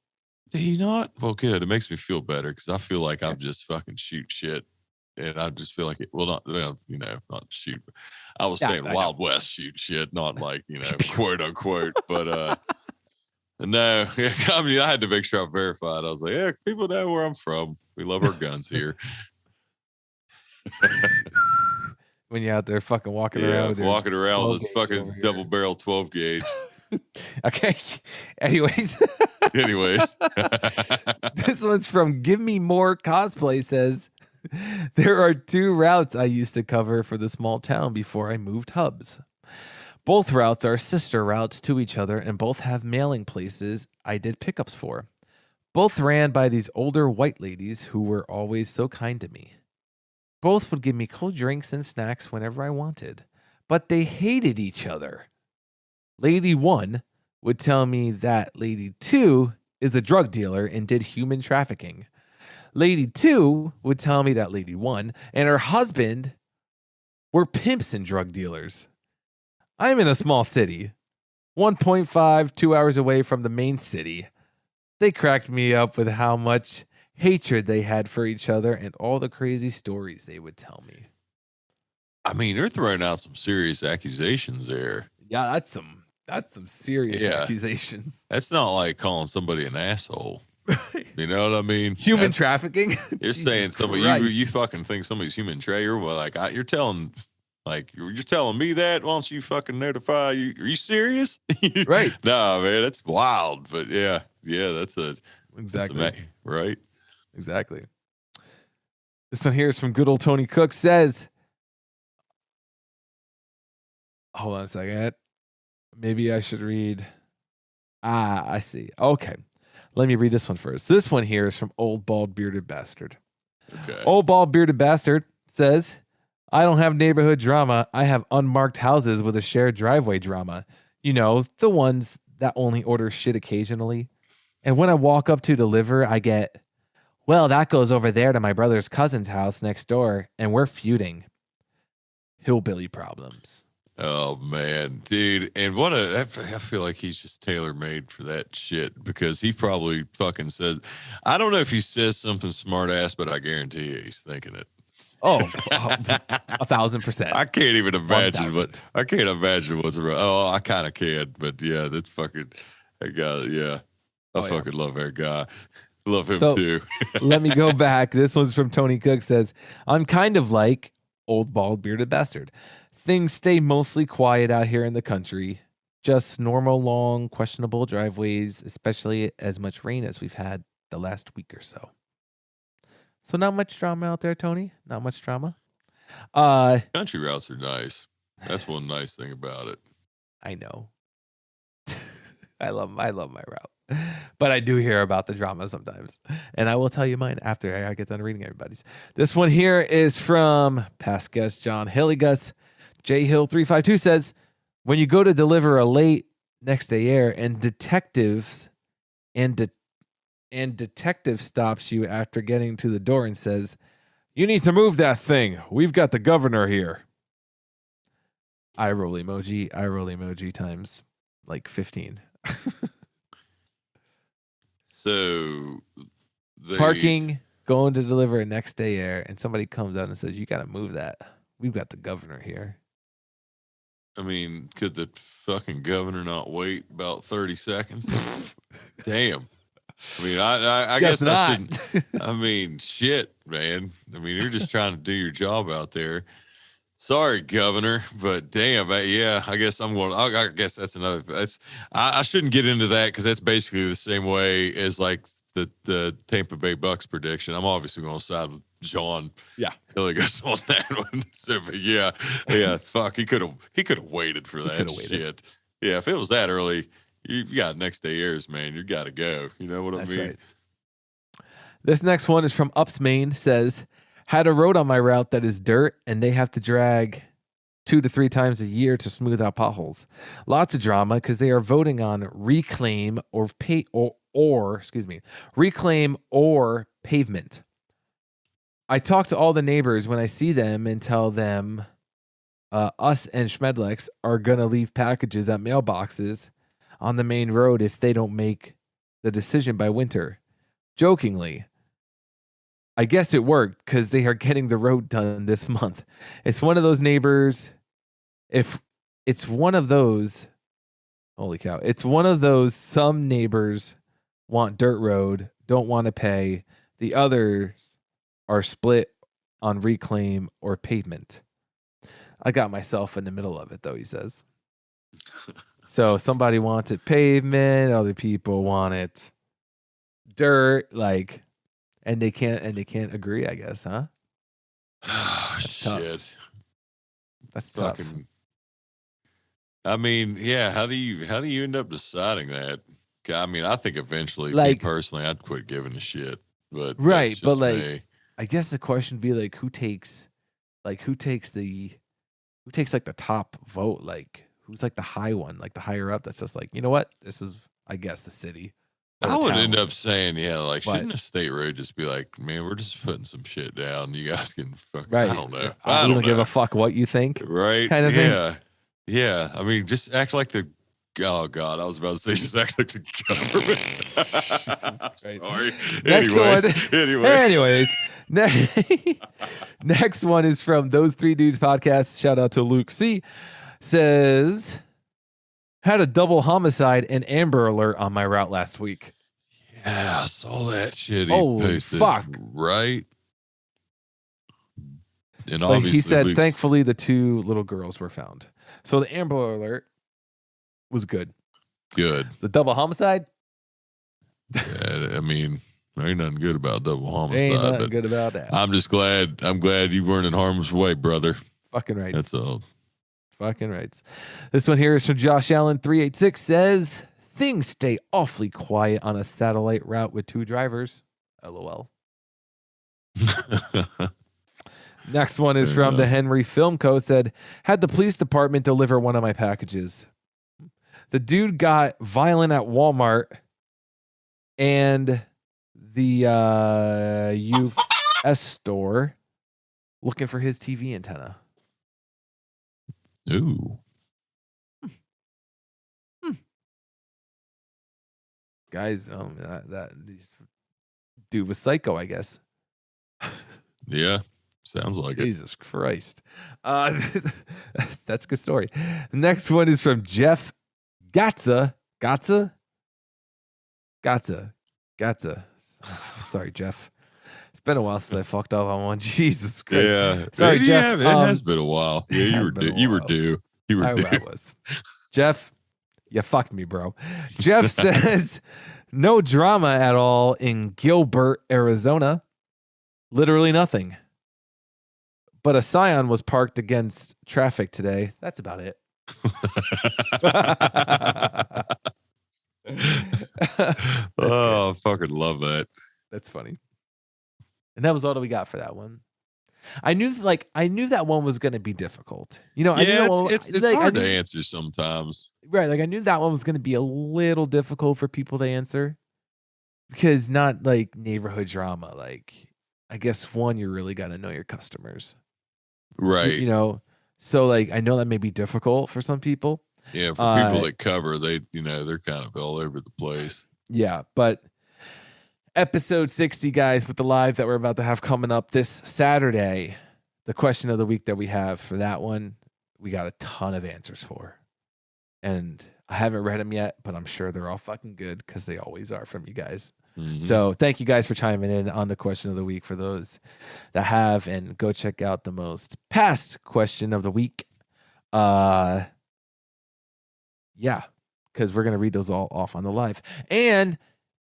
Do you not? Well, good. It makes me feel better because I feel like I'm just fucking shoot shit. And I just feel like it will not, not shoot. I was saying Wild West shoot shit, not like, quote unquote. But no, I mean, I had to make sure I verified. I was like, yeah, people know where I'm from. We love our guns here. When you're out there fucking walking around with this fucking double barrel 12 gauge. Okay. Anyways. This one's from Give Me More Cosplay says, there are 2 routes I used to cover for the small town before I moved hubs. Both routes are sister routes to each other and both have mailing places I did pickups for. Both ran by these older white ladies who were always so kind to me. Both would give me cold drinks and snacks whenever I wanted, but they hated each other. Lady 1 would tell me that Lady 2 is a drug dealer and did human trafficking. Lady 2 would tell me that Lady 1 and her husband were pimps and drug dealers. I'm in a small city, 1.5, 2 hours away from the main city. They cracked me up with how much hatred they had for each other and all the crazy stories they would tell me. I mean, they're throwing out some serious accusations there. Yeah, that's some serious accusations. That's not like calling somebody an asshole. You know what I mean? Human trafficking. You're saying somebody you fucking think somebody's human trade. Well, like you're telling me that. Why don't you fucking notify you? Are you serious? Right. No, man, that's wild. But yeah, exactly right. Exactly. This one here is from good old Tony Cook says, hold on a second. Maybe I should read. I see. Okay. Let me read this one first. This one here is from Old Bald Bearded Bastard. Okay. Old Bald Bearded Bastard says, I don't have neighborhood drama. I have unmarked houses with a shared driveway drama. You know, the ones that only order shit occasionally. And when I walk up to deliver, I get, well, that goes over there to my brother's cousin's house next door, and we're feuding. Hillbilly problems. Oh man, dude. And I feel like he's just tailor-made for that shit, because he probably fucking says, I don't know if he says something smart ass, but I guarantee you he's thinking it. Oh, 1,000%. I can't even imagine 1,000. I can't imagine what's around. Oh, I kind of can, but yeah, that guy, yeah. I fucking love that guy. Love him too. Let me go back. This one's from Tony Cook. Says, I'm kind of like Old Bald Bearded Bastard. Things stay mostly quiet out here in the country. Just normal, long, questionable driveways, especially as much rain as we've had the last week or so. So not much drama out there, Tony. Not much drama. Country routes are nice. That's one nice thing about it. I know. I love my route. But I do hear about the drama sometimes. And I will tell you mine after I get done reading everybody's. This one here is from past guest John Hilligus. J Hill 352 says, when you go to deliver a late next day air and detective stops you after getting to the door and says, you need to move that thing. We've got the governor here. Eye roll emoji times like 15. So parking, going to deliver a next day air, and somebody comes out and says, you got to move that. We've got the governor here. I mean, could the fucking governor not wait about 30 seconds? Damn. I mean, I guess I shouldn't. I mean, shit, man. I mean, you're just trying to do your job out there. Sorry, Governor, but damn, yeah, I guess I'm going. I guess that's another. I shouldn't get into that, because that's basically the same way as like the Tampa Bay Bucks prediction. I'm obviously going to side with John. Yeah, Hilligus on that one. So, but yeah. Fuck, he could have waited for that shit. Yeah, if it was that early, you got next day airs, man. You got to go. You know what I mean? Right. This next one is from Ups Maine. Says, had a road on my route that is dirt, and they have to drag 2 to 3 times a year to smooth out potholes. Lots of drama because they are voting on reclaim or pavement. I talk to all the neighbors when I see them and tell them us and Schmedlex are going to leave packages at mailboxes on the main road if they don't make the decision by winter. Jokingly, I guess it worked because they are getting the road done this month. It's one of those neighbors. If it's one of those, holy cow, it's one of those some neighbors want dirt road, don't want to pay. The others are split on reclaim or pavement. I got myself in the middle of it, though, he says. So somebody wants it pavement, other people want it dirt, like, and they can't agree, I guess, huh? That's shit. Tough. That's tough. I mean, yeah, how do you end up deciding that? I mean, I think eventually, like, me personally, I'd quit giving a shit. But right, but like, me. I guess the question would be like, who takes like the top vote? Like, who's like the high one, like the higher up? That's just like, you know what? This is, I guess, the city. I would end up saying, yeah, like, shouldn't a state road just be like, man, we're just putting some shit down. You guys can fucking, right. I don't know. I don't give a fuck what you think. Right. Kind of thing. Yeah. I mean, just act like oh God, I was about to say just act like the government. Sorry. Anyways. Next one is from Those Three Dudes podcast. Shout out to Luke C. Says, had a double homicide and Amber Alert on my route last week. Yeah, I saw that shit. Holy fuck. Right. And like obviously he said, thankfully the 2 little girls were found. So the Amber Alert was good. Good. The double homicide? Yeah, I mean, there ain't nothing good about double homicide. Ain't nothing good about that. I'm glad you weren't in harm's way, brother. Fucking right. That's all. Fucking rights. This one here is from Josh Allen 386. Says, Things stay awfully quiet on a satellite route with 2 drivers. LOL. Next one is from the Henry Film Co. Said, had the police department deliver one of my packages. The dude got violent at Walmart and the US store looking for his TV antenna. Ooh. Guys, that dude was psycho, I guess. Yeah, sounds like it. Jesus Christ. That's a good story. The next one is from Jeff Gatza. Sorry, Jeff. It's been a while since I fucked up on one. Jesus Christ. Yeah. Sorry, Jeff. It has been a while. Yeah, you were due. I was. Jeff, you fucked me, bro. Jeff says, no drama at all in Gilbert, Arizona. Literally nothing. But a Scion was parked against traffic today. That's about it. Oh, I fucking love that. That's funny. And that was all that we got for that one. I knew that one was going to be difficult. You know, it's hard to answer sometimes. Right. Like I knew that one was going to be a little difficult for people to answer because not like neighborhood drama. Like I guess one, you really got to know your customers. Right. You know, so like I know that may be difficult for some people. Yeah. For people that cover, they're kind of all over the place. Yeah. But episode 60, guys, with the live that we're about to have coming up this Saturday, the question of the week that we have for that one, we got a ton of answers for. And I haven't read them yet, but I'm sure they're all fucking good because they always are from you guys. Mm-hmm. So thank you guys for chiming in on the question of the week for those that have, and go check out the most past question of the week. Yeah, because we're going to read those all off on the live. And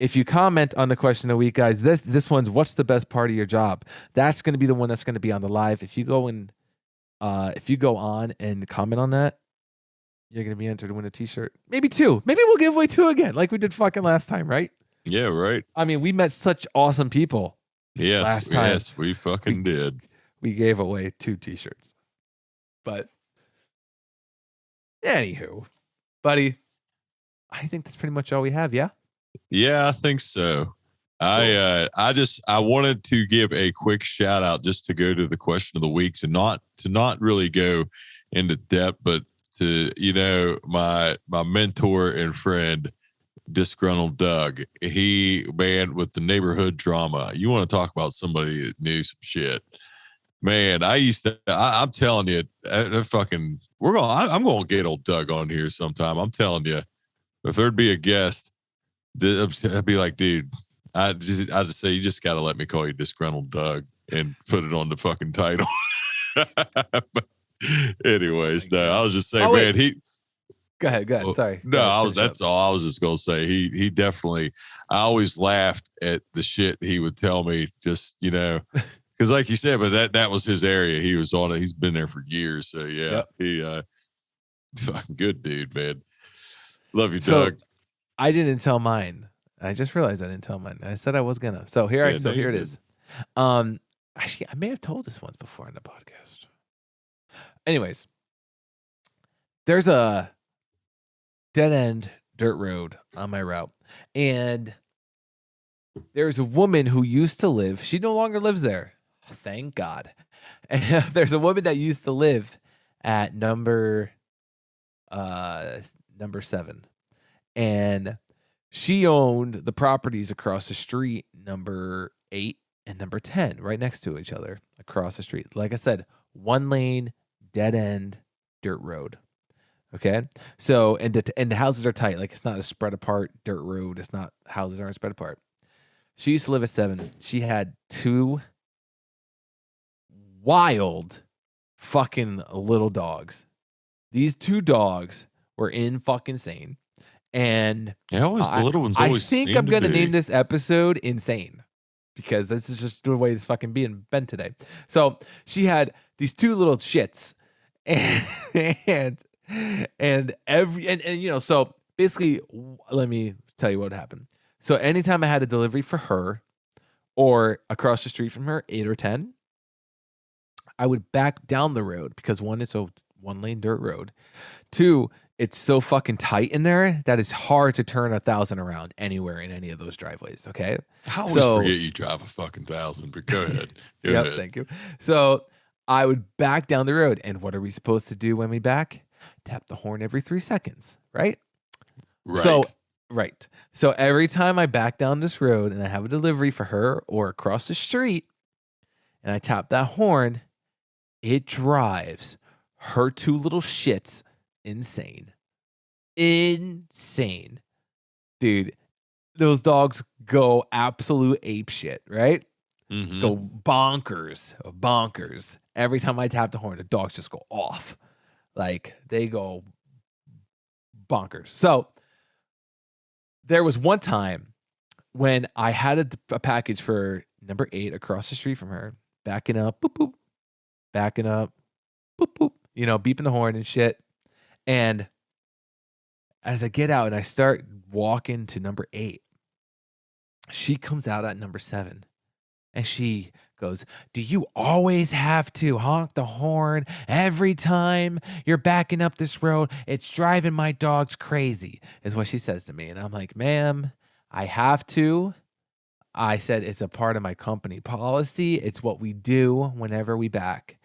if you comment on the question of the week, guys, this one's what's the best part of your job? That's going to be the one that's going to be on the live. If you go on and comment on that, you're going to be entered to win a t-shirt. Maybe 2. Maybe we'll give away 2 again, like we did fucking last time, right? Yeah, right. I mean, we met such awesome people. Yes, last time. Yes, we fucking did. We gave away 2 t-shirts. But anywho, buddy, I think that's pretty much all we have, yeah? Yeah, I think so. I wanted to give a quick shout out just to go to the question of the week, to not really go into depth, but to my mentor and friend, Disgruntled Doug. He, man, with the neighborhood drama. You want to talk about somebody that knew some shit, man. I'm telling you, I'm going to get old Doug on here sometime. I'm telling you, if there'd be a guest, I'd be like, dude, I'd just say, you just got to let me call you Disgruntled Doug and put it on the fucking title. But anyways, no, I was just saying, man, Go ahead. Sorry. That's all. I was just going to say, he definitely, I always laughed at the shit he would tell me, just, because like you said, but that was his area. He was on it. He's been there for years. So yeah, He fucking good dude, man. Love you, Doug. I didn't tell mine. I just realized I didn't tell mine. I said I was gonna. So here it is. Actually, I may have told this once before in the podcast. Anyways, there's a dead end dirt road on my route, and there's a woman who used to live. She no longer lives there. Thank God. And there's a woman that used to live at number 7. And she owned the properties across the street, number 8 and number 10, right next to each other across the street. Like I said, 1 lane, dead end, dirt road. Okay. So, and the houses are tight. Like it's not a spread apart dirt road. It's not, houses aren't spread apart. She used to live at 7. She had 2 wild fucking little dogs. These 2 dogs were in fucking insane. And the little ones always I think I'm going to name this episode Insane, because this is just the way it's fucking being bent today. So she had these 2 little shits, and so basically, let me tell you what happened. So anytime I had a delivery for her or across the street from her, 8 or 10, I would back down the road because one, it's a one-lane dirt road. Two, it's so fucking tight in there that it's hard to turn 1,000 around anywhere in any of those driveways. Okay. I always forget you drive a fucking 1,000, but go ahead. Go ahead. Thank you. So I would back down the road. And what are we supposed to do when we back? Tap the horn every 3 seconds, right? Right. So every time I back down this road and I have a delivery for her or across the street and I tap that horn, it drives her 2 little shits insane. Dude, those dogs go absolute ape shit, right? Mm-hmm. Go bonkers. Every time I tap the horn, the dogs just go off. Like, they go bonkers. So there was one time when I had a package for number 8 across the street from her, backing up, boop, boop, backing up, boop, boop, beeping the horn and shit. And as I get out and I start walking to number 8, she comes out at number 7 and she goes, "Do you always have to honk the horn every time you're backing up this road? It's driving my dogs crazy," is what she says to me. And I'm like, "Ma'am, I have to." I said, "It's a part of my company policy. It's what we do whenever we back.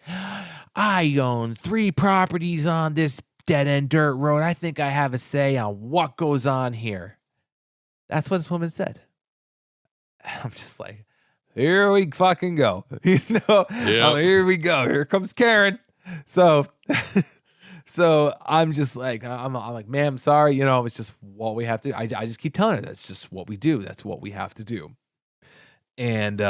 I own 3 properties on this dead-end dirt road. I think I have a say on what goes on here." That's what this woman said. I'm just like, here we fucking go. Here we go. Here comes Karen. So I'm just like, I'm like, "Ma'am, sorry. It's just what we have to." I just keep telling her that's just what we do. That's what we have to do. And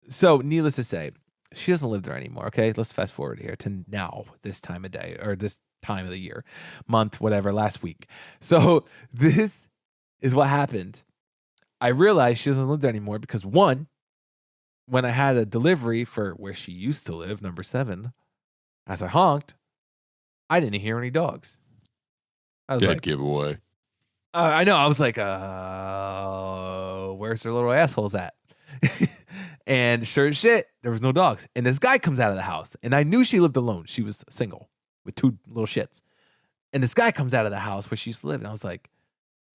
so needless to say, she doesn't live there anymore. Okay, let's fast forward here to now, this time of day or this time of the year, month, whatever, last week. So this is what happened. I realized she doesn't live there anymore because, one, when I had a delivery for where she used to live, number 7, as I honked, I didn't hear any dogs. I was Dead like, giveaway. I know. I was like, where's their little assholes at? And sure as shit, there was no dogs. And this guy comes out of the house, and I knew she lived alone. She was single with 2 little shits. And this guy comes out of the house where she used to live, and I was like,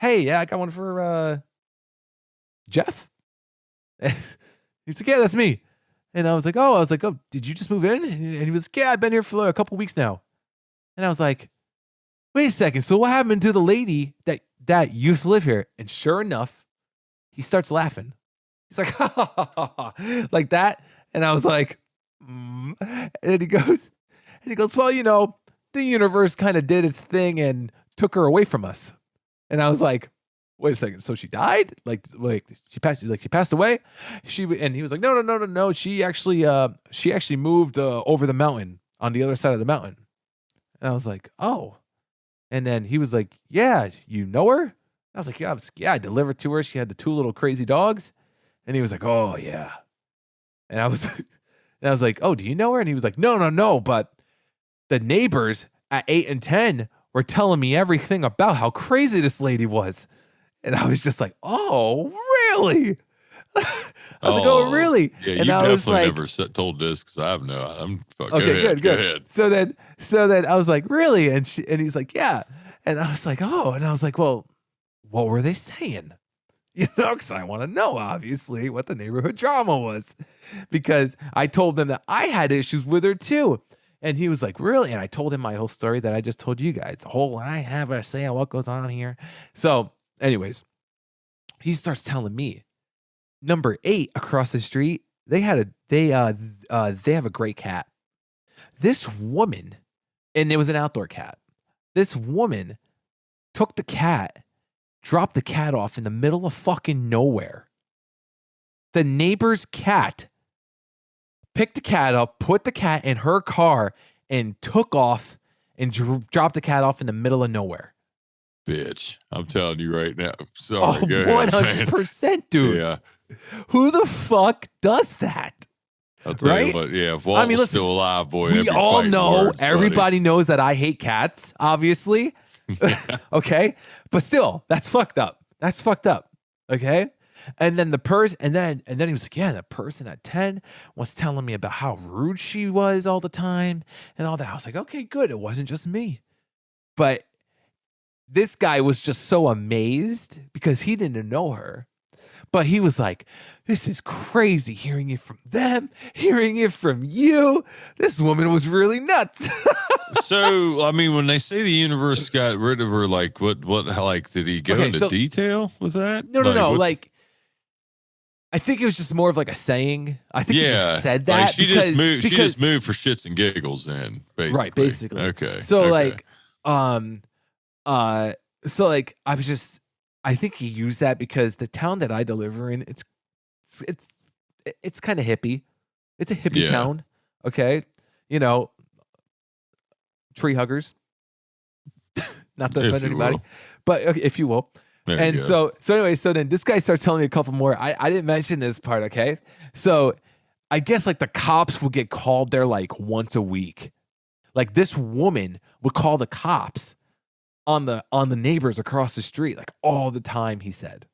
"Hey, yeah, I got one for Jeff." He's like, "Yeah, that's me." And I was like, oh, "Did you just move in?" And he was like, "Yeah, I've been here for a couple weeks now." And I was like, "Wait a second. So what happened to the lady that used to live here?" And sure enough, he starts laughing. He's like, "Ha, ha, ha, ha, ha," like that. And I was like, And he goes, "Well, the universe kind of did its thing and took her away from us." And I was like, "Wait a second. So she died? Like she passed? Like she passed away?" And he was like, "No. She actually moved over the mountain on the other side of the mountain." And I was like, "Oh." And then he was like, "Yeah, you know her?" I was like, "Yeah, I delivered to her. She had the 2 little crazy dogs." And he was like, "Oh yeah." And I was like, "Oh, do you know her?" And he was like, No, but the neighbors at 8 and 10 were telling me everything about how crazy this lady was." And I was just like, "Oh, really?" I was like, "Oh, really?" Yeah, and you I was definitely like, never told this because I have no. Okay, Go good. ahead. So then I was like, "Really?" And he's like, "Yeah." And I was like, "Oh," and I was like, "Well, what were they saying?" Because I want to know, obviously, what the neighborhood drama was, because I told them that I had issues with her too. And he was like, "Really?" And I told him my whole story that I just told you guys. I have a say on what goes on here. So, anyways, he starts telling me, number 8 across the street, they have a great cat. This woman, and it was an outdoor cat. This woman took the cat, dropped the cat off in the middle of fucking nowhere. The neighbor's cat picked the cat up, put the cat in her car, and took off and dropped the cat off in the middle of nowhere. Bitch, I'm telling you right now. Sorry, Oh, go ahead, 100%, dude. Yeah. Who the fuck does that? I'll tell Right? you what, yeah, if Walt was listen, still alive, boy, we I'd be all fighting know, words, buddy. everybody knows that I hate cats, obviously. Okay. But still, that's fucked up. That's fucked up. Okay. And then the person, and then he was like, yeah, the person at 10 was telling me about how rude she was all the time and all that. I was like, okay, good. It wasn't just me. But this guy was just so amazed because he didn't know her. But he was like, this is crazy hearing it from them, hearing it from you. This woman was really nuts. So, I mean, when they say the universe got rid of her, like, how, like, did he go into detail with that? No. Like, I think it was just more of like a saying. I think he just said that. Like she just moved for shits and giggles then, basically. Right, basically. Okay. So, like, I think he used that because the town that I deliver in, it's kind of hippie. It's a hippie town. Okay. You know, tree huggers. Not to offend anybody, but okay, if you will. And so anyway, so then this guy starts telling me a couple more. I didn't mention this part. Okay. So I guess like the cops would get called there like once a week. Like this woman would call the cops on the neighbors across the street, like all the time, he said.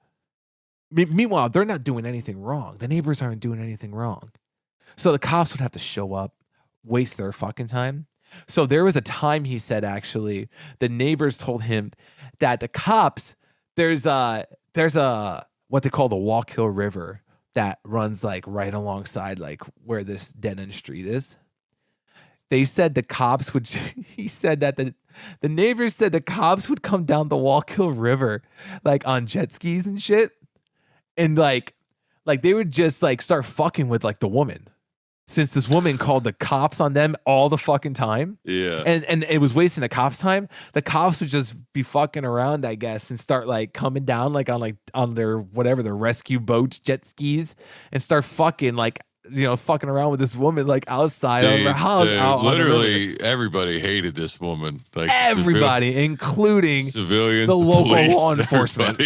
Meanwhile, they're not doing anything wrong. The neighbors aren't doing anything wrong. So the cops would have to show up, waste their fucking time. So there was a time, he said, actually, the neighbors told him that the cops, there's a what they call the Wallkill River that runs like right alongside like where this dead end street is. They said the cops would, he said that the neighbors said the cops would come down the Wallkill River, like on jet skis and shit. And like they would just like start fucking with like the woman. Since this woman called the cops on them all the fucking time. Yeah. And it was wasting the cops' time. The cops would just be fucking around, I guess, and start like coming down like on their whatever, their rescue boats, jet skis, and start fucking like, you know, fucking around with this woman like outside of her house. So literally everybody hated this woman. Like everybody, including civilians, the local police, law enforcement.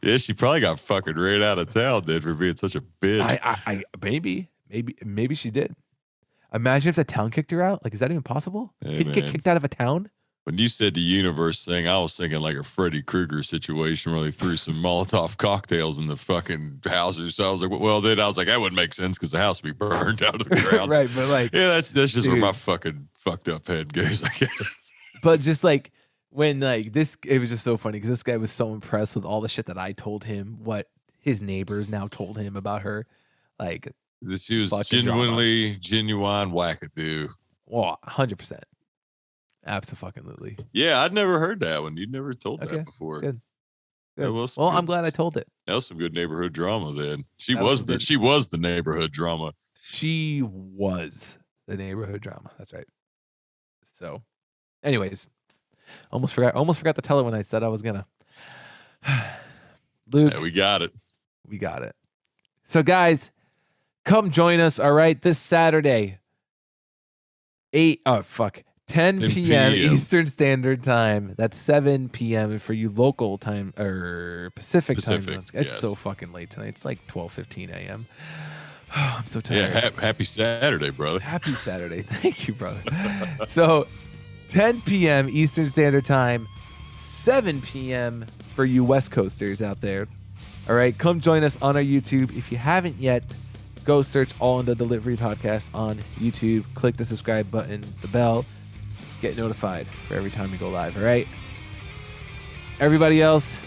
Yeah, she probably got fucking ran out of town then for being such a bitch. Maybe she did. Imagine if the town kicked her out. Like, is that even possible? Hey, Could you get kicked out of a town? When you said the universe thing, I was thinking like a Freddy Krueger situation where they threw some Molotov cocktails in the fucking houses. So I was like, well, then I was like, that wouldn't make sense because the house would be burned out of the ground. Right, but like, yeah, that's just where my fucking fucked up head goes, I guess. But just like when like this, it was just so funny because this guy was so impressed with all the shit that I told him, what his neighbors now told him about her. Like, she was genuine wackadoo. Well, 100%. Absolutely. Yeah, I'd never heard that one. You'd never told that before. Good. Well, I'm glad I told it. That was some good neighborhood drama then. She was the neighborhood drama. She was the neighborhood drama. That's right. So, anyways, almost forgot to tell it when I said I was gonna. Luke, yeah, we got it. We got it. So, guys, come join us. All right, this Saturday, 10 p.m. Eastern Standard Time. That's 7 p.m. for you local time or Pacific time zones. It's so fucking late tonight. It's like 12:15 a.m. Oh, I'm so tired. Yeah, happy Saturday, brother. Happy Saturday. Thank you, brother. So 10 p.m. Eastern Standard Time, 7 p.m. for you West Coasters out there. All right, come join us on our YouTube. If you haven't yet, go search All in the Delivery Podcast on YouTube. Click the subscribe button, the bell. Get notified for every time we go live, all right? Everybody else,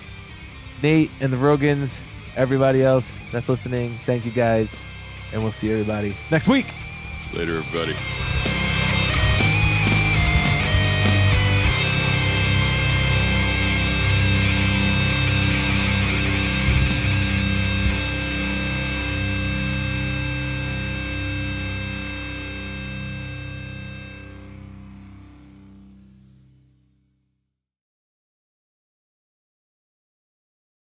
Nate and the Rogans, everybody else that's listening, thank you guys, and we'll see everybody next week. Later, everybody.